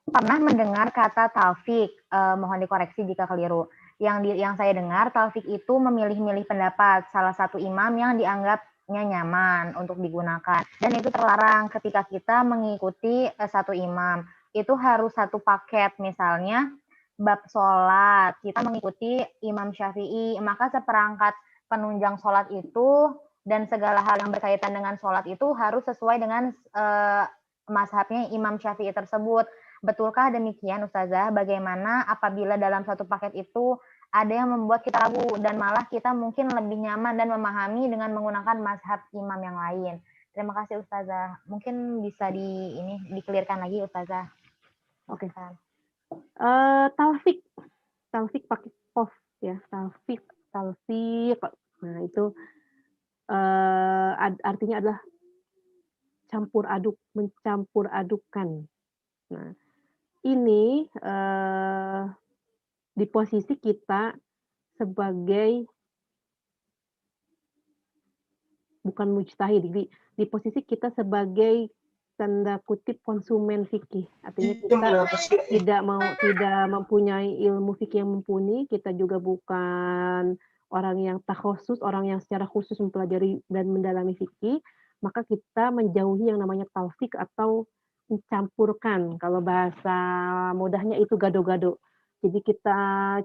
pernah mendengar kata taufik, mohon dikoreksi jika keliru. Yang saya dengar, taufik itu memilih-milih pendapat salah satu imam yang dianggapnya nyaman untuk digunakan. Dan itu terlarang ketika kita mengikuti satu imam. Itu harus satu paket, misalnya bab sholat, kita mengikuti Imam Syafi'i, maka seperangkat penunjang sholat itu dan segala hal yang berkaitan dengan sholat itu harus sesuai dengan mazhabnya Imam Syafi'i tersebut. Betulkah demikian Ustazah? Bagaimana apabila dalam satu paket itu ada yang membuat kita ragu dan malah kita mungkin lebih nyaman dan memahami dengan menggunakan mazhab imam yang lain. Terima kasih Ustazah. Mungkin bisa dikelirkan lagi Ustazah. Oke. Talfik pakai qaf ya, talfik. Nah, itu artinya adalah mencampur adukan. Nah, ini di posisi kita sebagai bukan mujtahid, di posisi kita sebagai tanda kutip konsumen fikih. Artinya kita tidak mempunyai ilmu fikih yang mumpuni, kita juga bukan orang yang takhusus, orang yang secara khusus mempelajari dan mendalami fikih, maka kita menjauhi yang namanya talfik atau mencampurkan. Kalau bahasa mudahnya itu gado-gado. Jadi kita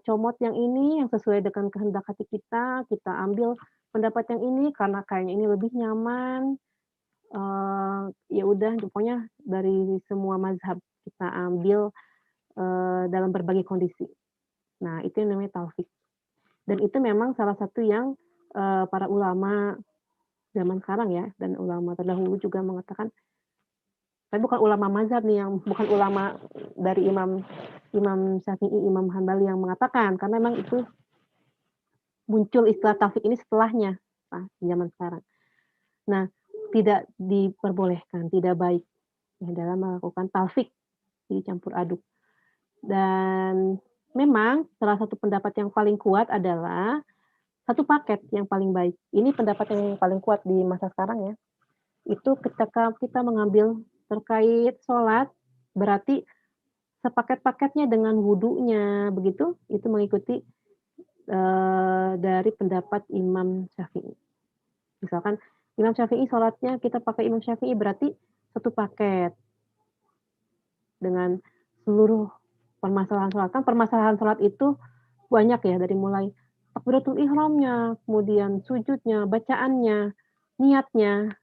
comot yang ini yang sesuai dengan kehendak hati kita ambil pendapat yang ini karena kayaknya ini lebih nyaman. Ya udah, pokoknya dari semua mazhab kita ambil dalam berbagai kondisi. Nah, itu yang namanya talfik. Dan itu memang salah satu yang para ulama zaman sekarang ya, dan ulama terdahulu juga mengatakan, tapi bukan ulama mazhab nih, yang bukan ulama dari Imam Syafi'i, Imam Hanbali yang mengatakan, karena memang itu muncul istilah talfik ini setelahnya, zaman sekarang. Nah, tidak diperbolehkan, tidak baik ya, dalam melakukan talfik, jadi campur aduk. Dan memang salah satu pendapat yang paling kuat adalah satu paket yang paling baik. Ini pendapat yang paling kuat di masa sekarang ya. Itu ketika kita mengambil terkait sholat, berarti sepaket-paketnya dengan wudunya, begitu, itu mengikuti dari pendapat Imam Syafi'i. Misalkan Imam Syafi'i sholatnya kita pakai Imam Syafi'i berarti satu paket dengan seluruh permasalahan sholat. Kan permasalahan sholat itu banyak ya, dari mulai takbiratul ihramnya, kemudian sujudnya, bacaannya, niatnya,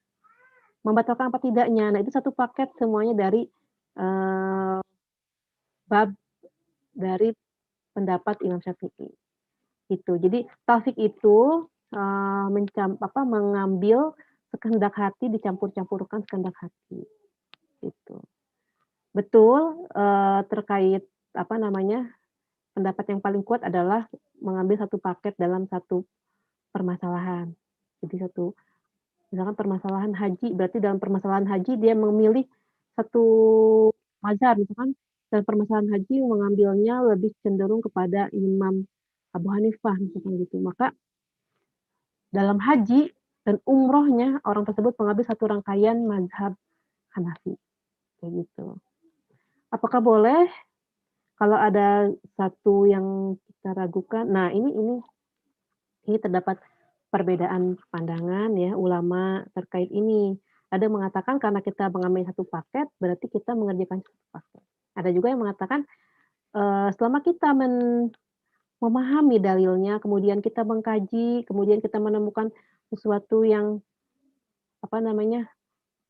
membatalkan apa tidaknya. Nah, itu satu paket semuanya dari bab dari pendapat Imam Syafi'i. Itu. Jadi talfik itu mengambil sekehendak hati, dicampur-campurkan sekehendak hati. Gitu. Betul, terkait pendapat yang paling kuat adalah mengambil satu paket dalam satu permasalahan. Jadi misalkan permasalahan haji, berarti dalam permasalahan haji dia memilih satu mazhab, misalkan dalam permasalahan haji mengambilnya lebih cenderung kepada Imam Abu Hanifah, misalkan gitu. Maka dalam haji dan umrohnya orang tersebut mengambil satu rangkaian mazhab Hanafi, kayak gitu. Apakah boleh kalau ada satu yang kita ragukan? Nah, ini terdapat perbedaan pandangan ya ulama terkait ini. Ada yang mengatakan karena kita mengambil satu paket berarti kita mengerjakan satu paket. Ada juga yang mengatakan selama kita memahami dalilnya, kemudian kita mengkaji, kemudian kita menemukan sesuatu yang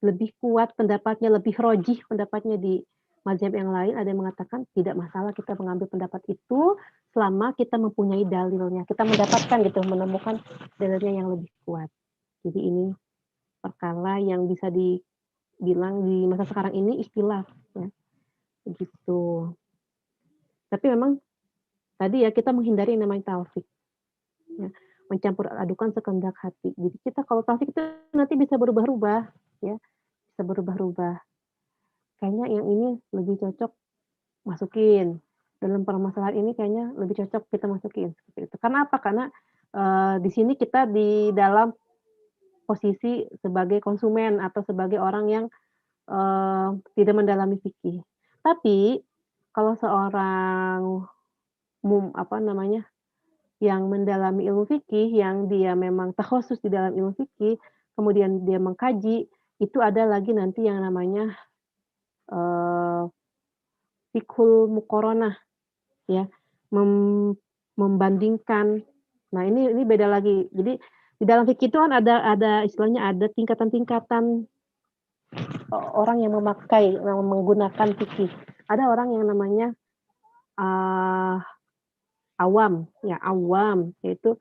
lebih kuat pendapatnya, lebih rojih pendapatnya di mazhab yang lain, ada yang mengatakan tidak masalah kita mengambil pendapat itu selama kita mempunyai dalilnya. Kita mendapatkan gitu, menemukan dalilnya yang lebih kuat. Jadi ini perkara yang bisa dibilang di masa sekarang ini istilah ya. Begitu. Tapi memang tadi ya kita menghindari yang namanya talfik. Ya, mencampur adukan sekehendak hati. Jadi kita kalau talfik itu nanti bisa berubah-ubah ya. Bisa berubah-ubah. Kayaknya yang ini lebih cocok masukin. Dalam permasalahan ini kayaknya lebih cocok kita masukin. Seperti itu. Karena apa? Karena di sini kita di dalam posisi sebagai konsumen atau sebagai orang yang tidak mendalami fikih. Tapi kalau seorang yang mendalami ilmu fikih, yang dia memang takhusus di dalam ilmu fikih, kemudian dia mengkaji, itu ada lagi nanti yang namanya fiqhul muqaranah ya, membandingkan. Nah, ini beda lagi. Jadi di dalam fikih itu kan ada istilahnya ada tingkatan-tingkatan orang yang menggunakan fikih. Ada orang yang namanya awam, ya awam, yaitu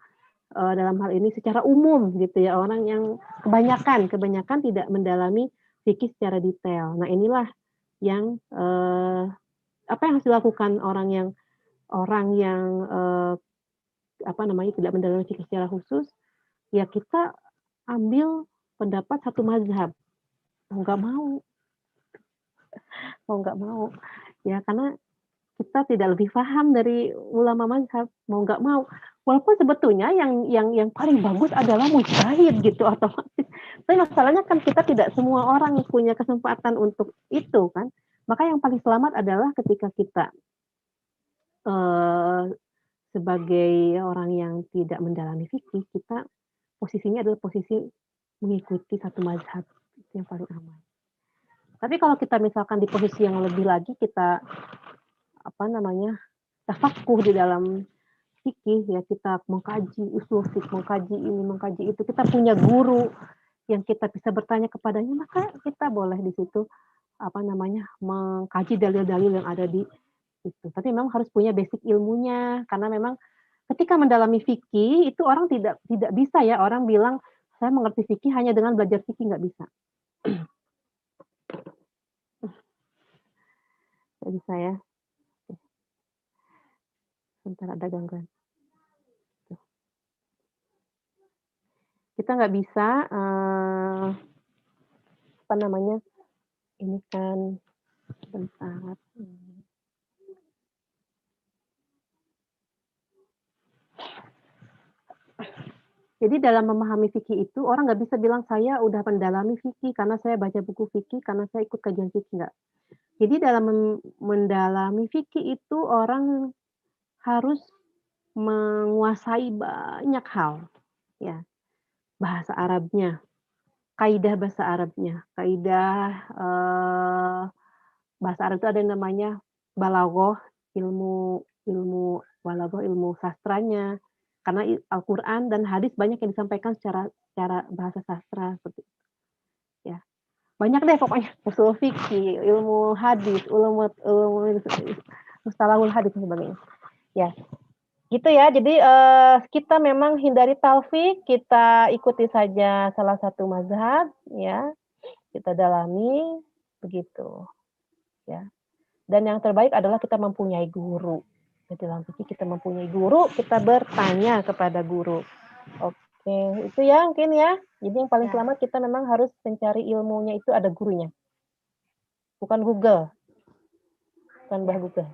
dalam hal ini secara umum gitu ya, orang yang kebanyakan tidak mendalami fikih secara detail. Nah inilah yang apa yang harus dilakukan orang yang tidak mendalami fikih secara khusus, ya kita ambil pendapat satu mazhab, mau nggak mau, ya karena kita tidak lebih paham dari ulama mazhab, mau nggak mau. Walaupun sebetulnya yang paling bagus adalah mujtahid gitu otomatis. Tapi masalahnya kan kita tidak semua orang punya kesempatan untuk itu kan. Maka yang paling selamat adalah ketika kita sebagai orang yang tidak mendalami fikih, kita posisinya adalah posisi mengikuti satu mazhab, itu yang paling aman. Tapi kalau kita misalkan di posisi yang lebih lagi, kita tafakuh di dalam fikih, ya kita mengkaji usul fikih, mengkaji ini, mengkaji itu, kita punya guru yang kita bisa bertanya kepadanya, maka kita boleh di situ mengkaji dalil-dalil yang ada di situ. Tapi memang harus punya basic ilmunya, karena memang ketika mendalami fikih itu orang tidak bisa ya orang bilang saya mengerti fikih hanya dengan belajar fikih, nggak bisa. Nggak bisa ya. Sebentar ada gangguan. Kita nggak bisa ini kan bentar. Jadi dalam memahami fikih itu orang nggak bisa bilang saya udah mendalami fikih karena saya baca buku fikih, karena saya ikut kajian fikih, nggak. Jadi dalam mendalami fikih itu orang harus menguasai banyak hal, ya, bahasa Arabnya, kaidah bahasa Arabnya, kaidah bahasa Arab itu ada yang namanya balaghah, ilmu balaghah, ilmu sastranya, karena Al-Quran dan hadis banyak yang disampaikan secara bahasa sastra seperti itu. Ya, banyak deh pokoknya usul fikih, ilmu hadis, ilmu mustalahul hadis dan sebagainya. Ya, gitu ya. Jadi kita memang hindari talfik, kita ikuti saja salah satu mazhab, ya, kita dalami begitu, ya. Dan yang terbaik adalah kita mempunyai guru. Jadi dalam fikih kita mempunyai guru, kita bertanya kepada guru. Oke, itu ya mungkin ya. Jadi yang paling selamat kita memang harus mencari ilmunya itu ada gurunya. Bukan Google. Bukan Mbah Google.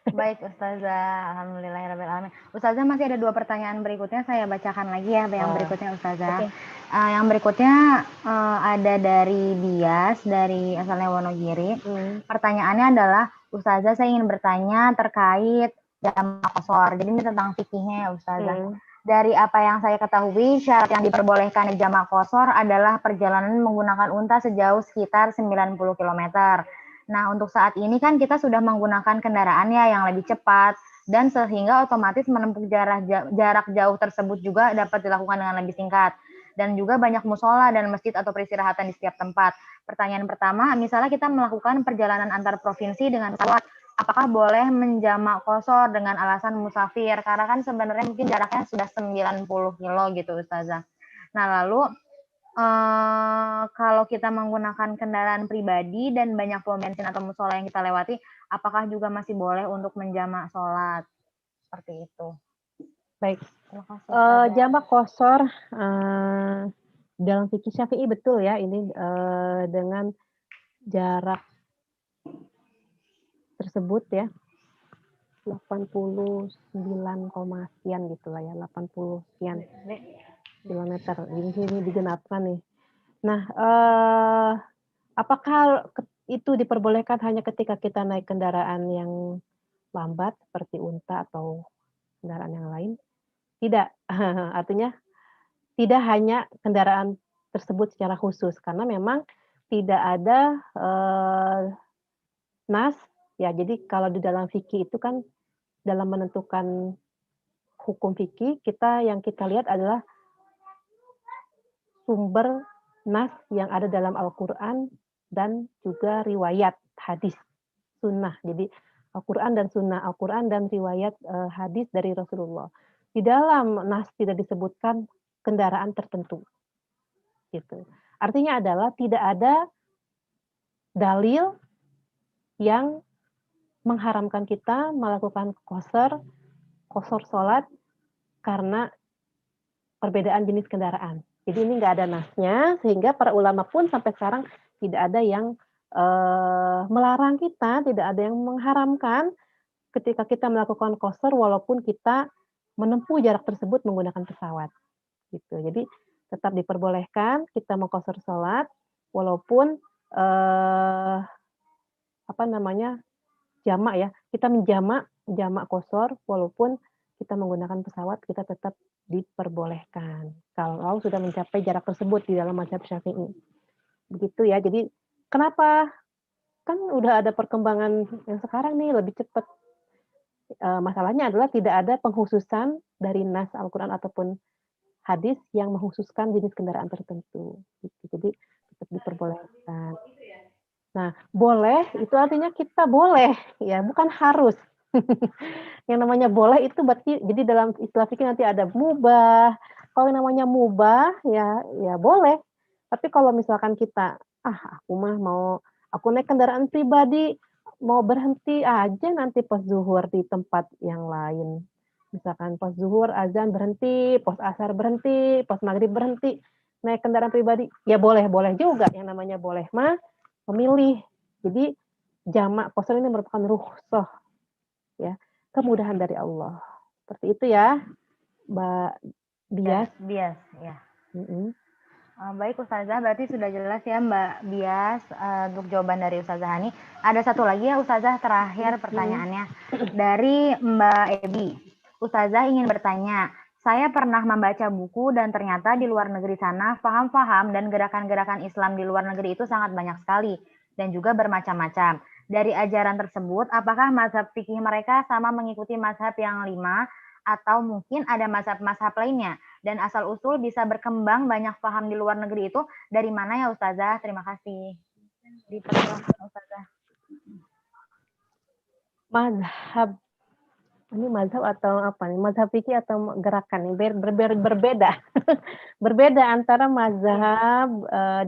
Baik Ustazah, alhamdulillahirrahmanirrahim. Ustazah masih ada 2 pertanyaan berikutnya, saya bacakan lagi ya yang berikutnya Ustazah. Okay. Yang berikutnya ada dari Bias, dari asalnya Wonogiri. Pertanyaannya adalah, Ustazah saya ingin bertanya terkait jamak qasar. Jadi ini tentang fikihnya ya Ustazah. Dari apa yang saya ketahui, syarat yang diperbolehkan di jamak qasar adalah perjalanan menggunakan unta sejauh sekitar 90 km. Nah, untuk saat ini kan kita sudah menggunakan kendaraan ya yang lebih cepat, dan sehingga otomatis menempuh jarak jauh tersebut juga dapat dilakukan dengan lebih singkat. Dan juga banyak musola dan masjid atau peristirahatan di setiap tempat. Pertanyaan pertama, misalnya kita melakukan perjalanan antar provinsi dengan pesawat, apakah boleh menjamak qasar dengan alasan musafir? Karena kan sebenarnya mungkin jaraknya sudah 90 kilo gitu Ustazah. Nah, lalu kalau kita menggunakan kendaraan pribadi dan banyak pom bensin atau musola yang kita lewati, apakah juga masih boleh untuk menjamak sholat? Seperti itu. Baik. Jamak qasar dalam fikih Syafi'i betul ya, ini dengan jarak tersebut ya 89, sekian gitulah ya, 80 sekian kilometer ini digenapkan nih. Nah, apakah itu diperbolehkan hanya ketika kita naik kendaraan yang lambat seperti unta atau kendaraan yang lain? Tidak, artinya tidak hanya kendaraan tersebut secara khusus, karena memang tidak ada nas, ya. Jadi kalau di dalam fikih itu kan dalam menentukan hukum fikih yang kita lihat adalah sumber nas yang ada dalam Al-Quran dan juga riwayat hadis sunnah. Jadi Al-Quran dan Sunnah, Al-Quran dan riwayat hadis dari Rasulullah. Di dalam nas tidak disebutkan kendaraan tertentu. Gitu. Artinya adalah tidak ada dalil yang mengharamkan kita melakukan qasar sholat karena perbedaan jenis kendaraan. Jadi ini nggak ada nasnya, sehingga para ulama pun sampai sekarang tidak ada yang melarang kita, tidak ada yang mengharamkan ketika kita melakukan qasar walaupun kita menempuh jarak tersebut menggunakan pesawat. Gitu. Jadi tetap diperbolehkan kita mengqasar sholat walaupun jamak ya, kita jamak qasar walaupun kita menggunakan pesawat, kita tetap diperbolehkan kalau sudah mencapai jarak tersebut di dalam mazhab Syafi'i. Begitu ya. Jadi kenapa? Kan udah ada perkembangan yang sekarang nih lebih cepat. Masalahnya adalah tidak ada pengkhususan dari nas Al-Quran ataupun hadis yang mengkhususkan jenis kendaraan tertentu. Gitu. Jadi tetap diperbolehkan. Nah, boleh itu artinya kita boleh, ya, bukan harus. Yang namanya boleh itu berarti, jadi dalam istilah fikih nanti ada mubah. Kalau yang namanya mubah, ya boleh. Tapi kalau misalkan kita, aku naik kendaraan pribadi, mau berhenti aja nanti pas zuhur di tempat yang lain. Misalkan pas zuhur azan berhenti, pas asar berhenti, pas maghrib berhenti, naik kendaraan pribadi, ya boleh juga. Yang namanya boleh mah memilih. Jadi jamak qasar ini merupakan rukhsah, ya, kemudahan dari Allah. Seperti itu ya, Mbak Bias. Bias, ya. Baik Ustazah, berarti sudah jelas ya Mbak Bias untuk jawaban dari Ustazah Hani. Ada satu lagi ya Ustazah, terakhir pertanyaannya dari Mbak Ebi. Ustazah ingin bertanya, saya pernah membaca buku dan ternyata di luar negeri sana paham-paham dan gerakan-gerakan Islam di luar negeri itu sangat banyak sekali dan juga bermacam-macam. Dari ajaran tersebut, apakah mazhab fikih mereka sama mengikuti mazhab yang 5 atau mungkin ada mazhab-mazhab lainnya? Dan asal-usul bisa berkembang banyak paham di luar negeri itu dari mana ya Ustazah? Terima kasih. Dipersilakan Ustazah. Mazhab, ini mazhab atau apa nih? Mazhab fikih atau gerakan? Berbeda. Berbeda antara mazhab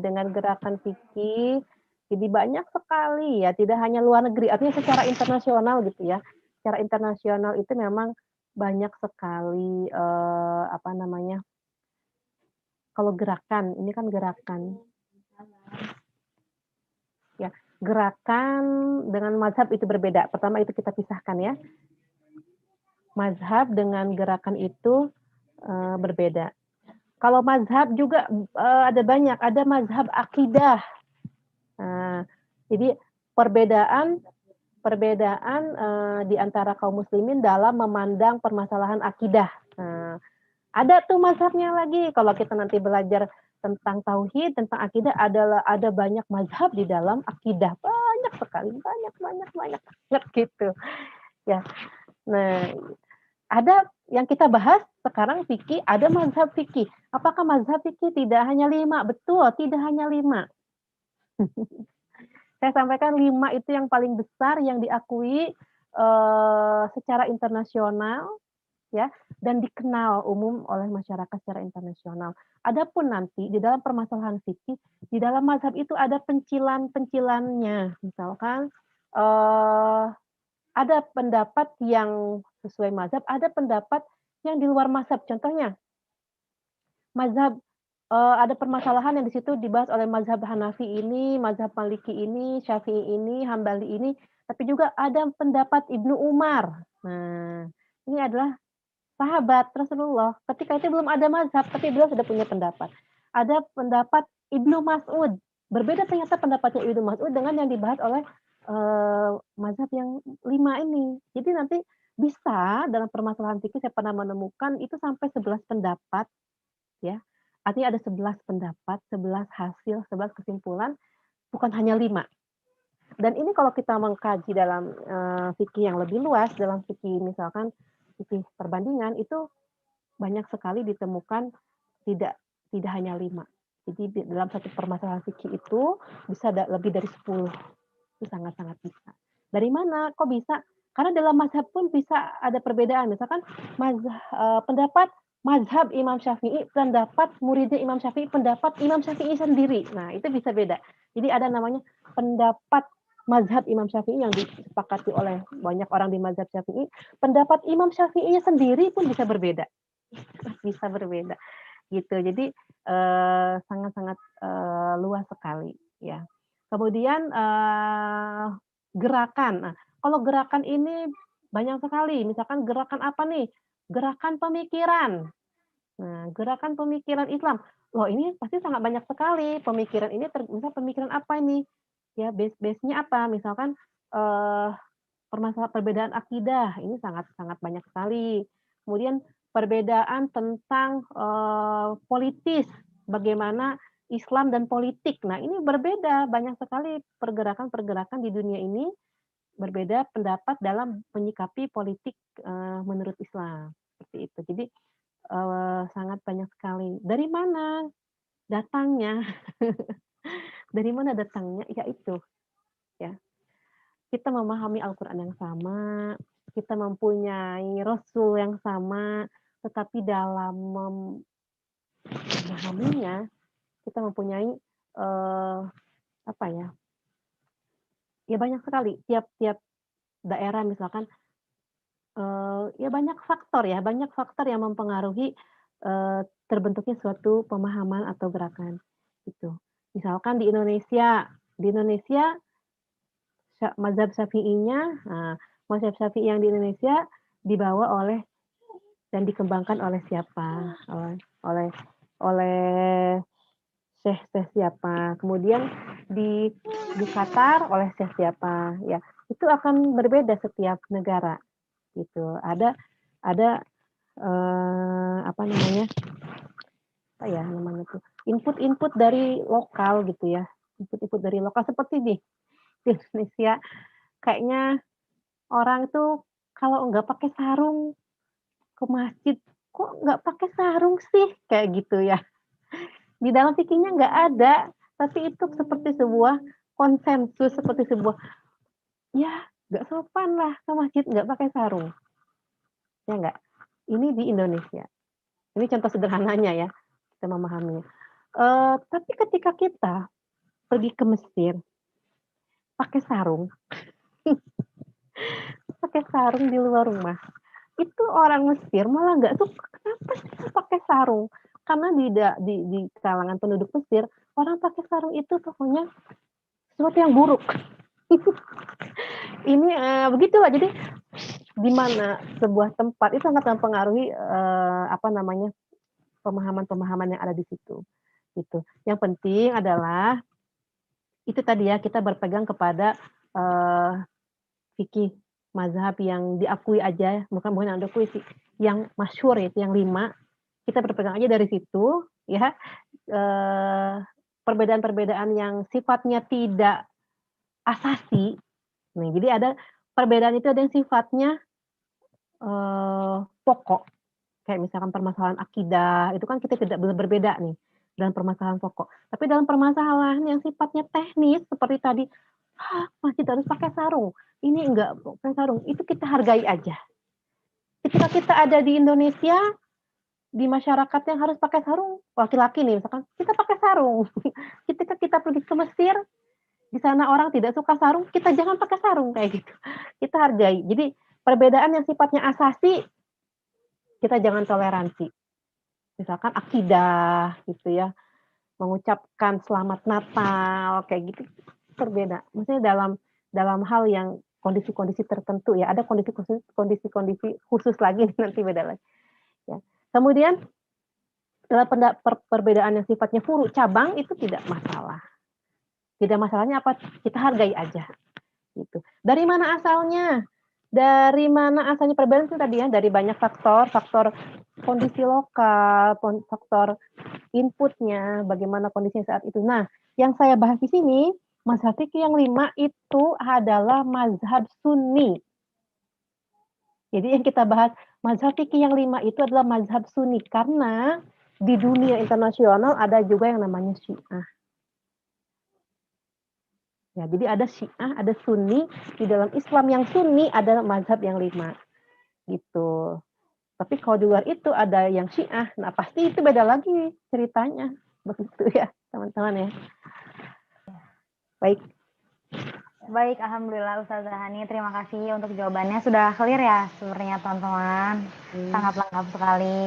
dengan gerakan fikih. Jadi banyak sekali ya, tidak hanya luar negeri, artinya secara internasional gitu ya. Secara internasional itu memang banyak sekali kalau gerakan, ini kan gerakan. Ya, gerakan dengan mazhab itu berbeda. Pertama itu kita pisahkan ya. Mazhab dengan gerakan itu berbeda. Kalau mazhab juga ada banyak, ada mazhab akidah. Jadi perbedaan di antara kaum muslimin dalam memandang permasalahan akidah. Ada tuh mazhabnya lagi. Kalau kita nanti belajar tentang tauhid, tentang akidah, ada banyak mazhab di dalam akidah. Banyak sekali, banyak gitu. Ya. Nah, ada yang kita bahas sekarang fikih, ada mazhab fikih. Apakah mazhab fikih tidak hanya 5? Betul, tidak hanya 5. Saya sampaikan 5 itu yang paling besar yang diakui secara internasional, ya, dan dikenal umum oleh masyarakat secara internasional. Adapun nanti di dalam permasalahan fikih, di dalam mazhab itu ada pencilan-pencilannya. Misalkan ada pendapat yang sesuai mazhab, ada pendapat yang di luar mazhab. Contohnya, mazhab ada permasalahan yang di situ dibahas oleh mazhab Hanafi ini, mazhab Maliki ini, Syafi'i ini, Hambali ini, tapi juga ada pendapat Ibnu Umar. Nah, ini adalah sahabat Rasulullah. Ketika itu belum ada mazhab, tapi beliau sudah punya pendapat. Ada pendapat Ibnu Mas'ud. Berbeda ternyata pendapatnya Ibnu Mas'ud dengan yang dibahas oleh mazhab yang 5 ini. Jadi nanti bisa dalam permasalahan fikih saya pernah menemukan itu sampai 11 pendapat, ya. Artinya ada 11 pendapat, 11 hasil, 11 kesimpulan, bukan hanya 5. Dan ini kalau kita mengkaji dalam fikih yang lebih luas, dalam fikih misalkan fikih perbandingan, itu banyak sekali ditemukan tidak hanya 5. Jadi dalam satu permasalahan fikih itu bisa lebih dari 10. Itu sangat-sangat bisa. Dari mana? Kok bisa? Karena dalam mazhab pun bisa ada perbedaan. Misalkan pendapat mazhab Imam Syafi'i, pendapat muridnya Imam Syafi'i, pendapat Imam Syafi'i sendiri. Nah, itu bisa beda. Jadi ada namanya pendapat mazhab Imam Syafi'i yang disepakati oleh banyak orang di mazhab Syafi'i. Pendapat Imam Syafi'i sendiri pun bisa berbeda. Bisa berbeda. Gitu. Jadi sangat-sangat luas sekali. Ya. Kemudian gerakan. Nah, kalau gerakan ini banyak sekali. Misalkan gerakan apa nih? Gerakan pemikiran. Nah, gerakan pemikiran Islam. Loh, ini pasti sangat banyak sekali. Pemikiran ini, misal pemikiran apa ini? Ya, base-nya apa? Misalkan permasalahan perbedaan akidah. Ini sangat-sangat banyak sekali. Kemudian perbedaan tentang politis. Bagaimana Islam dan politik. Nah, ini berbeda. Banyak sekali pergerakan-pergerakan di dunia ini berbeda pendapat dalam menyikapi politik menurut Islam. Seperti itu. Jadi sangat banyak sekali. Dari mana datangnya? Dari mana datangnya? Ya itu. Ya. Kita memahami Al-Quran yang sama, kita mempunyai Rasul yang sama, tetapi dalam memahaminya kita mempunyai apa ya? Ya banyak sekali. Tiap-tiap daerah misalkan ya banyak faktor yang mempengaruhi terbentuknya suatu pemahaman atau gerakan gitu. Misalkan di Indonesia mazhab Syafi'inya, mazhab Syafi'i yang di Indonesia dibawa oleh dan dikembangkan oleh siapa? Oleh syekh siapa? Kemudian di Qatar oleh syekh siapa? Ya, itu akan berbeda setiap negara. Gitu. Ada apa namanya? Apa ya namanya tuh? Input dari lokal gitu ya. Input dari lokal seperti di Indonesia kayaknya orang tuh kalau nggak pakai sarung ke masjid, kok nggak pakai sarung sih? Kayak gitu ya. Di dalam fikihnya nggak ada, tapi itu seperti sebuah konsensus, seperti sebuah, ya nggak sopan lah ke masjid nggak pakai sarung. Ya nggak? Ini di Indonesia. Ini contoh sederhananya ya, kita memahaminya. Tapi ketika kita pergi ke Mesir, pakai sarung, di luar rumah, itu orang Mesir malah nggak suka. Kenapa sih pakai sarung? Karena di kalangan penduduk Mesir, orang pakai sarung itu pokoknya sesuatu yang buruk. Ini begitulah. Jadi di mana sebuah tempat itu sangat mempengaruhi apa namanya pemahaman-pemahaman yang ada di situ. Gitu. Yang penting adalah itu tadi ya, kita berpegang kepada fikih mazhab yang diakui aja, bukan yang diakui sih, yang masyhur itu yang 5, kita berpegang aja dari situ ya. Perbedaan-perbedaan yang sifatnya tidak asasi. Nah, jadi ada perbedaan itu ada yang sifatnya pokok. Kayak misalkan permasalahan akidah, itu kan kita tidak berbeda nih dalam permasalahan pokok. Tapi dalam permasalahan yang sifatnya teknis seperti tadi, masjid harus pakai sarung. Ini enggak pakai sarung. Itu kita hargai aja. Ketika kita ada di Indonesia, di masyarakat yang harus pakai sarung, laki-laki nih misalkan, kita pakai sarung. Ketika kita pergi ke Mesir, di sana orang tidak suka sarung, kita jangan pakai sarung kayak gitu. Kita hargai. Jadi perbedaan yang sifatnya asasi kita jangan toleransi. Misalkan akidah gitu ya, mengucapkan selamat Natal kayak gitu berbeda. Maksudnya dalam hal yang kondisi-kondisi tertentu ya, ada kondisi-kondisi khusus lagi nanti beda lagi. Ya. Kemudian dalam perbedaan yang sifatnya furu cabang itu tidak masalah. Tidak masalahnya apa? Kita hargai aja. Gitu. Dari mana asalnya? Dari mana asalnya perbedaan itu tadi ya, dari banyak faktor kondisi lokal, faktor inputnya, bagaimana kondisinya saat itu. Nah, yang saya bahas di sini, mazhab fikih yang 5 itu adalah mazhab Sunni. Jadi yang kita bahas, mazhab fikih yang 5 itu adalah mazhab Sunni, karena di dunia internasional ada juga yang namanya Syiah. Ya, jadi ada Syiah, ada Sunni. Di dalam Islam yang Sunni ada mazhab yang 5 gitu. Tapi kalau di luar itu ada yang Syiah, nah pasti itu beda lagi ceritanya, begitu ya teman-teman ya. Baik. Baik, alhamdulillah Ustazah Hani, terima kasih untuk jawabannya. Sudah clear ya sebenarnya teman-teman, sangat lengkap sekali.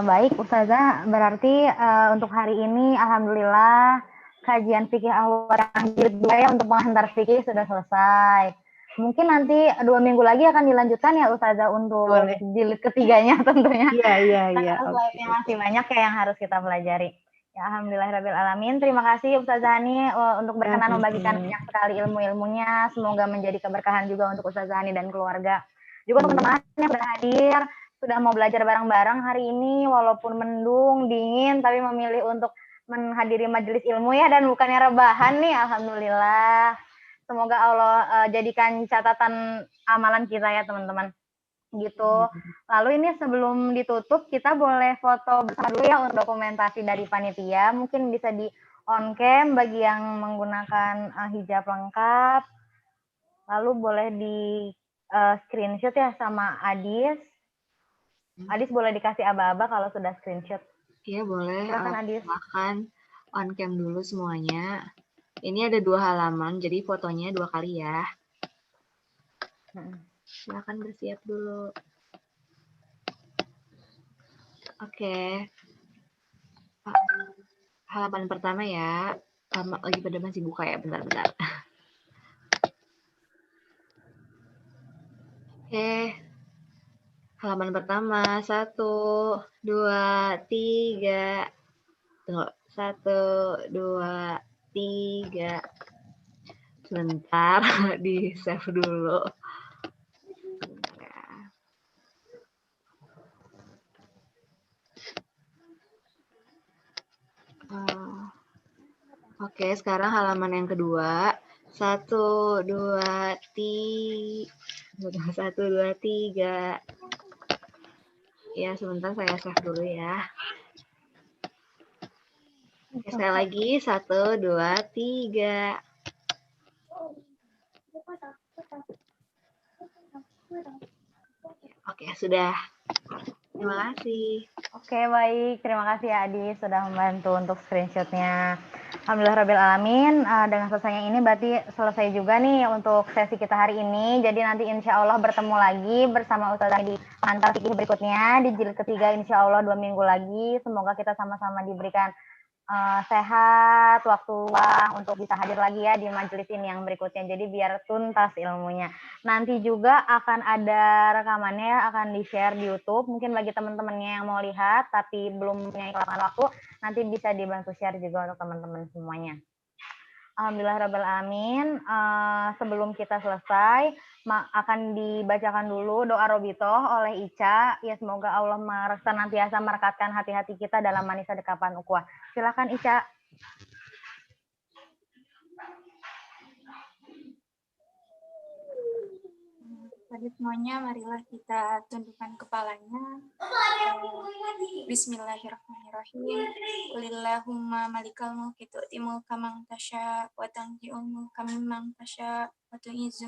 Baik Ustazah, berarti untuk hari ini alhamdulillah kajian fikih Al-Waqiah jilid 2 ya untuk penghantar fikih sudah selesai. Mungkin nanti 2 minggu lagi akan dilanjutkan ya Ustazah untuk jilid ketiganya tentunya. Iya. Karena slide-nya masih banyak ya yang harus kita pelajari. Ya alhamdulillahirabbil alamin. Terima kasih Ustazah Hani untuk berkenan membagikan banyak sekali ilmu-ilmunya. Semoga menjadi keberkahan juga untuk Ustazah Hani dan keluarga. Juga teman-teman yang sudah hadir, sudah mau belajar bareng-bareng hari ini walaupun mendung, dingin tapi memilih untuk menghadiri majelis ilmu ya dan bukannya rebahan nih, alhamdulillah. Semoga Allah jadikan catatan amalan kita ya teman-teman. Gitu. Lalu ini sebelum ditutup kita boleh foto bersama dulu ya untuk dokumentasi dari panitia. Mungkin bisa di on cam bagi yang menggunakan hijab lengkap. Lalu boleh di screenshot ya sama Adis. Adis boleh dikasih aba-aba kalau sudah screenshot. Iya boleh. Silakan Adis. Silakan on cam dulu semuanya. Ini ada 2 halaman, jadi fotonya 2 kali ya. Silakan bersiap dulu. Oke. Halaman pertama ya. Lagi pada masih buka ya, bentar-bentar. Oke. Halaman pertama, 1, 2, 3. Tunggu, 1, 2, 3. Sebentar, di save dulu. Oke, sekarang halaman yang kedua. 1, 2, 3. 1, 2, 3. Ya, sebentar saya save dulu ya. Oke, sekali lagi. 1, 2, 3. Oke, sudah. Terima kasih. Oke, baik. Terima kasih ya Adi sudah membantu untuk screenshotnya. Alhamdulillahirrabbilalamin. Dengan selesainya ini berarti selesai juga nih untuk sesi kita hari ini. Jadi nanti insya Allah bertemu lagi bersama Ustazah di antar fikih berikutnya. Di jilid ketiga insya Allah 2 minggu lagi. Semoga kita sama-sama diberikan sehat, waktu luang untuk bisa hadir lagi ya di majelis ini yang berikutnya. Jadi biar tuntas ilmunya. Nanti juga akan ada rekamannya, akan di-share di YouTube. Mungkin bagi teman-temannya yang mau lihat tapi belum punya kelapangan waktu, nanti bisa dibantu share juga untuk teman-teman semuanya. Alhamdulillahirrabbilalamin. Sebelum kita selesai, akan dibacakan dulu doa Robitoh oleh Ica. Ya semoga Allah senantiasa merekatkan hati-hati kita dalam manisa dekapan ukhuwah. Silakan Ica. Bagi semuanya, marilah kita tundukkan kepalanya. Bismillahirrahmanirrahim. Qulillahumma malikal mulki tu'ti mulka man tasya wa tanzi'ul mulka mimman tasya wa tu'izzu